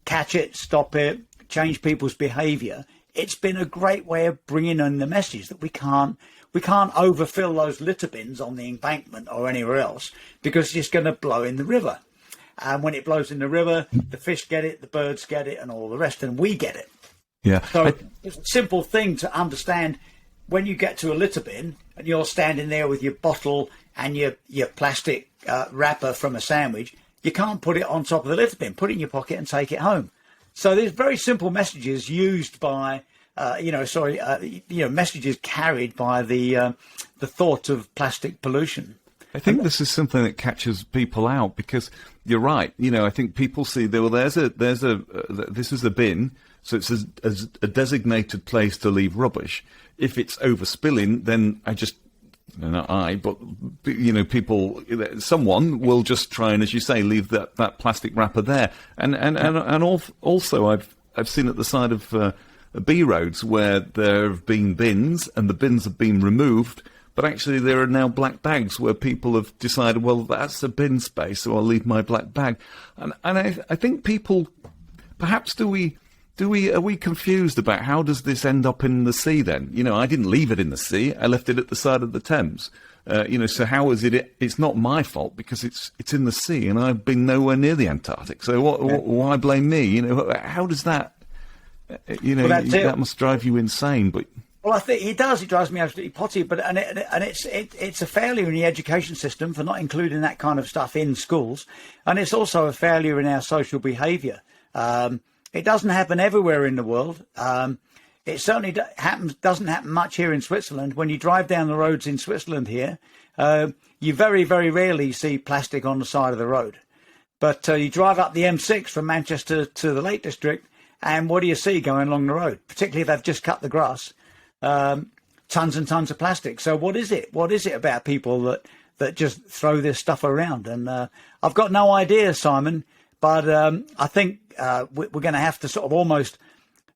[SPEAKER 2] catch it, stop it, change people's behaviour, it's been a great way of bringing in the message that we can't overfill those litter bins on the embankment or anywhere else, because it's just going to blow in the river. And when it blows in the river, the fish get it, the birds get it, and all the rest, and we get it.
[SPEAKER 1] Yeah.
[SPEAKER 2] So it's a simple thing to understand. When you get to a litter bin and you're standing there with your bottle and your plastic wrapper from a sandwich, you can't put it on top of the litter bin. Put it in your pocket and take it home. So there's very simple messages used by, messages carried by the thought of plastic pollution.
[SPEAKER 1] I think this is something that catches people out, because you're right. I think people see this is a bin, so it's a designated place to leave rubbish. If it's overspilling, then people, someone will just try and, as you say, leave that plastic wrapper there. And also I've seen at the side of B roads where there have been bins and the bins have been removed, but actually there are now black bags where people have decided, well, that's a bin space, so I'll leave my black bag. And I think people, perhaps are we confused about how does this end up in the sea then? I didn't leave it in the sea, I left it at the side of the Thames. So how is it? It's not my fault because it's in the sea, and I've been nowhere near the Antarctic. So why blame me? How does that? That must drive you insane. But
[SPEAKER 2] well, I think it does. It drives me absolutely potty. But it's a failure in the education system for not including that kind of stuff in schools, and it's also a failure in our social behaviour. It doesn't happen everywhere in the world. It certainly doesn't happen much here in Switzerland. When you drive down the roads in Switzerland here, you very, very rarely see plastic on the side of the road. But you drive up the M6 from Manchester to the Lake District, and what do you see going along the road? Particularly if they've just cut the grass, tons and tons of plastic. So what is it? What is it about people that just throw this stuff around? And I've got no idea, Simon, but I think we're going to have to sort of almost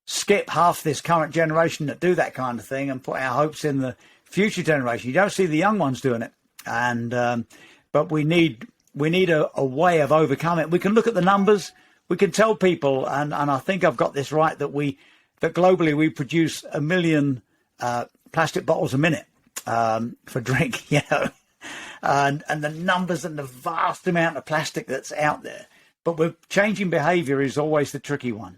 [SPEAKER 2] skip half this current generation that do that kind of thing and put our hopes in the future generation. You don't see the young ones doing it, and but we need a way of overcoming it. We can look at the numbers, we can tell people, and I think I've got this right, that globally we produce 1 million plastic bottles a minute for drink, and the numbers and the vast amount of plastic that's out there. But we're changing behaviour is always the tricky one.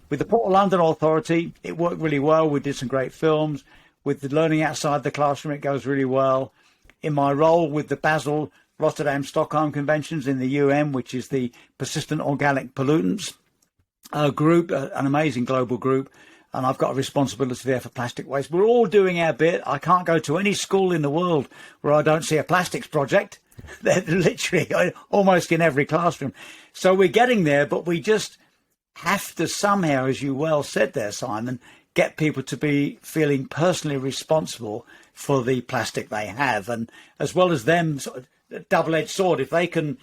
[SPEAKER 2] With the Port of London Authority, it worked really well. We did some great films. With the learning outside the classroom, it goes really well. In my role with the Basel, Rotterdam, Stockholm Conventions in the UN, which is the Persistent Organic Pollutants group, an amazing global group, and I've got a responsibility there for plastic waste. We're all doing our bit. I can't go to any school in the world where I don't see a plastics project. They're literally almost in every classroom. So we're getting there, but we just have to somehow, as you well said there, Simon, get people to be feeling personally responsible for the plastic they have, and as well as them, sort of double-edged sword. If we can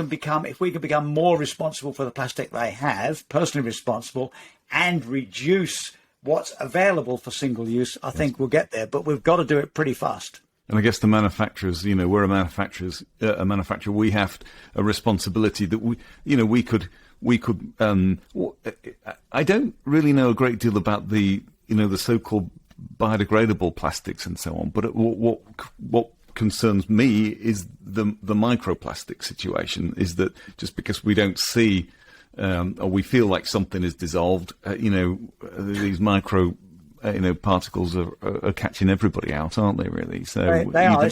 [SPEAKER 2] become more responsible for the plastic they have, personally responsible, and reduce what's available for single use, I think we'll get there. But we've got to do it pretty fast.
[SPEAKER 1] And I guess the manufacturers, we're a manufacturer. We have a responsibility that we could. I don't really know a great deal about the so-called biodegradable plastics and so on. But what concerns me is the microplastic situation. Is that just because we don't see or we feel like something is dissolved, these micro particles are catching everybody out, aren't they? Really? So
[SPEAKER 2] they are.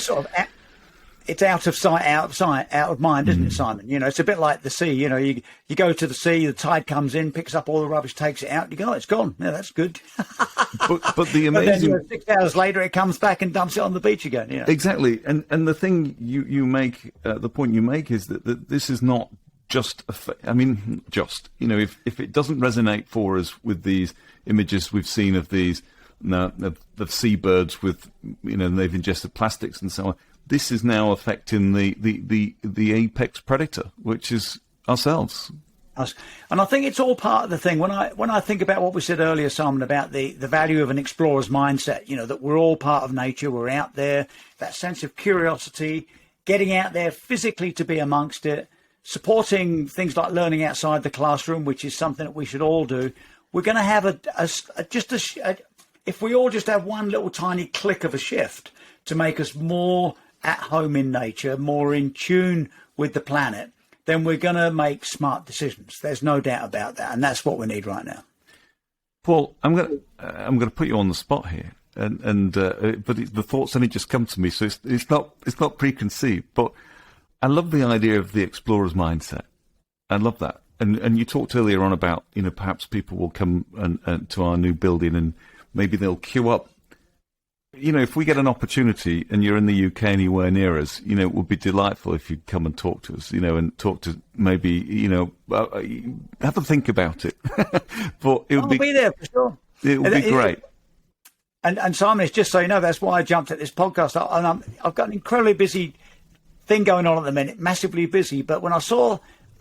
[SPEAKER 2] It's out of sight, out of sight, out of mind, isn't it, Simon? It's a bit like the sea. You go to the sea, the tide comes in, picks up all the rubbish, takes it out. You go, it's gone. Yeah, that's good.
[SPEAKER 1] but the amazing.
[SPEAKER 2] But then 6 hours later, it comes back and dumps it on the beach again.
[SPEAKER 1] Exactly. And the thing you make, the point you make is that this is not just. If it doesn't resonate for us with these images we've seen of these of seabirds with they've ingested plastics and so on. This is now affecting the apex predator, which is ourselves.
[SPEAKER 2] And I think it's all part of the thing. When I think about what we said earlier, Simon, about the value of an explorer's mindset, that we're all part of nature, we're out there, that sense of curiosity, getting out there physically to be amongst it, supporting things like learning outside the classroom, which is something that we should all do. We're going to have if we all just have one little tiny click of a shift to make us more at home in nature, more in tune with the planet, then we're going to make smart decisions. There's no doubt about that, and that's what we need right now.
[SPEAKER 1] Paul, I'm going to put you on the spot here, but the thoughts only just come to me, so it's not preconceived. But I love the idea of the explorer's mindset. I love that, and you talked earlier on about perhaps people will come and to our new building and maybe they'll queue up. If we get an opportunity and you're in the UK anywhere near us, it would be delightful if you'd come and talk to us, and talk to maybe, have a think about it. But it would
[SPEAKER 2] be there for sure.
[SPEAKER 1] It would be great.
[SPEAKER 2] And Simon, it's just so you know, that's why I jumped at this podcast. I've got an incredibly busy thing going on at the minute, massively busy. But when I saw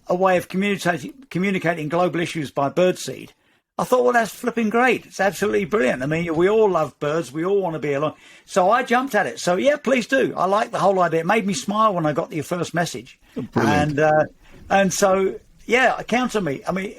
[SPEAKER 2] a way of communicating global issues by birdseed, I thought, well, that's flipping great. It's absolutely brilliant. I mean, we all love birds. We all want to be along. So I jumped at it. So, yeah, please do. I like the whole idea. It made me smile when I got your first message.
[SPEAKER 1] Brilliant.
[SPEAKER 2] And so, yeah, count on me. I mean,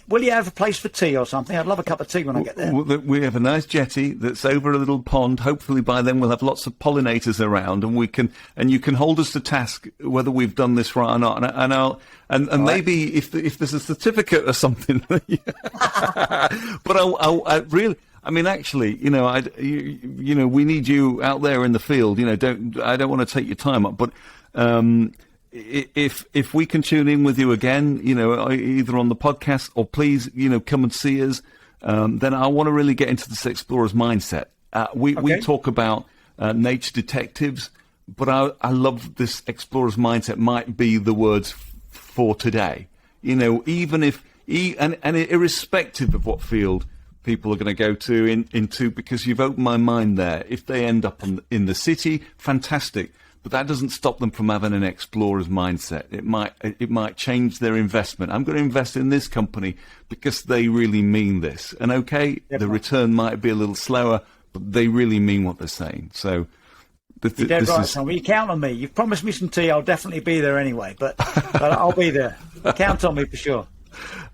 [SPEAKER 2] will you have a place for tea or something? I'd love a cup of tea when I get there.
[SPEAKER 1] We have a nice jetty that's over a little pond. Hopefully by then we'll have lots of pollinators around, and you can hold us to task whether we've done this right or not. And maybe if there's a certificate or something. But I really. I mean, actually, we need you out there in the field. I don't want to take your time up, but if we can tune in with you again, either on the podcast or please, come and see us, then I want to really get into this explorer's mindset. We talk about nature detectives, but I love this explorer's mindset might be the words for today. Even if, and irrespective of what field people are going to go into, because you've opened my mind there. If they end up in the city, fantastic. But that doesn't stop them from having an explorer's mindset. It might change their investment. I'm going to invest in this company because they really mean this. And the return might be a little slower, but they really mean what they're saying. So
[SPEAKER 2] you're dead right, son. Well, you count on me. You've promised me some tea. I'll definitely be there anyway. But I'll be there. Count on me for sure.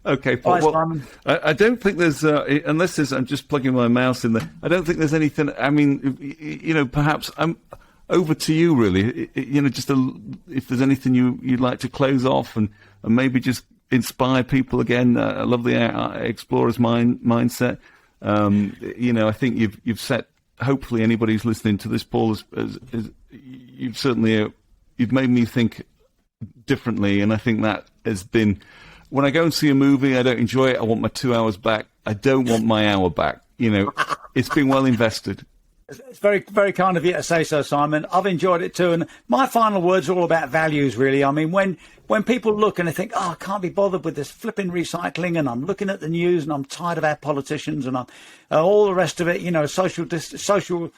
[SPEAKER 1] Okay, Paul.
[SPEAKER 2] Bye, Simon.
[SPEAKER 1] I don't think there's, unless there's, I'm just plugging my mouse in there. I don't think there's anything. I mean, perhaps over to you, really. If there's anything you'd like to close off and maybe just inspire people again. I love the explorer's mindset. I think you've set. Hopefully, anybody who's listening to this, Paul, you've certainly you've made me think differently, and I think that has been. When I go and see a movie, I don't enjoy it. I want my 2 hours back. I don't want my hour back. It's been well invested.
[SPEAKER 2] It's very, very kind of you to say so, Simon. I've enjoyed it too. And my final words are all about values, really. I mean, when people look and they think, I can't be bothered with this flipping recycling, and I'm looking at the news and I'm tired of our politicians and all the rest of it, social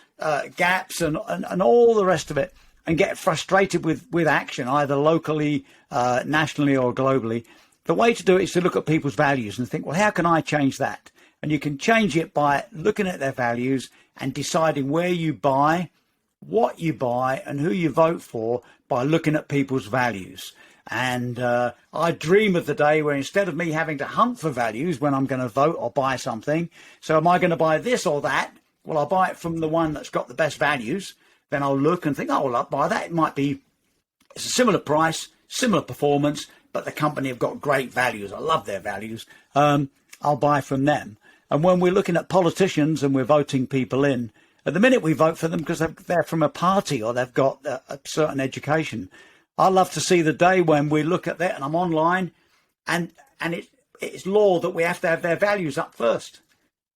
[SPEAKER 2] gaps and all the rest of it, and get frustrated with action, either locally, nationally or globally. The way to do it is to look at people's values and think, well, how can I change that? And you can change it by looking at their values and deciding where you buy, what you buy, and who you vote for by looking at people's values. And I dream of the day where instead of me having to hunt for values when I'm going to vote or buy something, so am I going to buy this or that? Well, I'll buy it from the one that's got the best values. Then I'll look and think, well, I'll buy that. It's a similar price, similar performance, but the company have got great values. I love their values. I'll buy from them. And when we're looking at politicians and we're voting people in, at the minute we vote for them because they're from a party or they've got a certain education. I love to see the day when we look at that and I'm online and it's law that we have to have their values up first.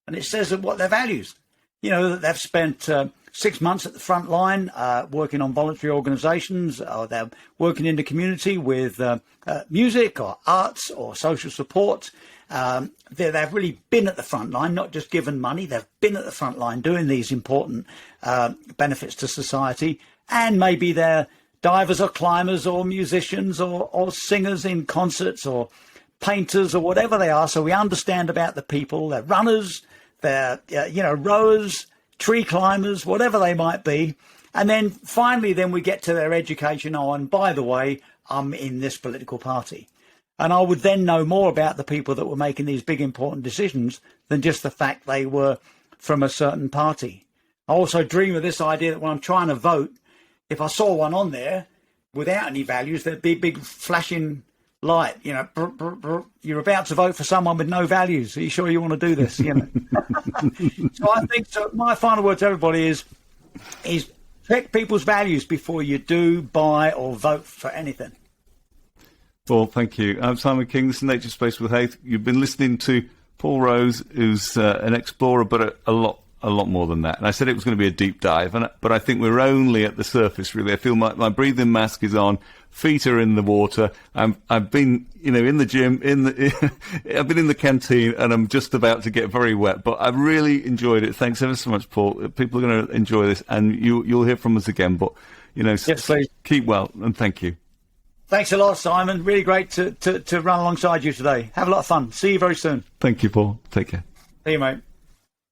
[SPEAKER 2] And it says what their values, that they've spent 6 months at the front line working on voluntary organisations, or they're working in the community with music or arts or social support. They've really been at the front line, not just given money. They've been at the front line doing these important benefits to society. And maybe they're divers or climbers or musicians or singers in concerts or painters or whatever they are. So we understand about the people. They're runners, they're rowers, tree climbers, whatever they might be. And then finally, we get to their education. And by the way, I'm in this political party. And I would then know more about the people that were making these big, important decisions than just the fact they were from a certain party. I also dream of this idea that when I'm trying to vote, if I saw one on there without any values, there'd be a big flashing light, brr, brr, brr. You're about to vote for someone with no values. Are you sure you want to do this? So I think my final word to everybody is check people's values before you do buy or vote for anything.
[SPEAKER 1] Well, thank you. I'm Simon King. This is Naturespace with Haith. You've been listening to Paul Rose, who's an explorer, but a lot more than that. And I said it was going to be a deep dive, but I think we're only at the surface, really. I feel my breathing mask is on, feet are in the water. I've been, in the gym, I've been in the canteen, and I'm just about to get very wet. But I've really enjoyed it. Thanks ever so much, Paul. People are going to enjoy this, and you'll hear from us again. But,
[SPEAKER 2] yes, please.
[SPEAKER 1] Keep well, and thank you.
[SPEAKER 2] Thanks a lot, Simon. Really great to run alongside you today. Have a lot of fun. See you very soon.
[SPEAKER 1] Thank you, Paul. Take care.
[SPEAKER 2] See you, mate.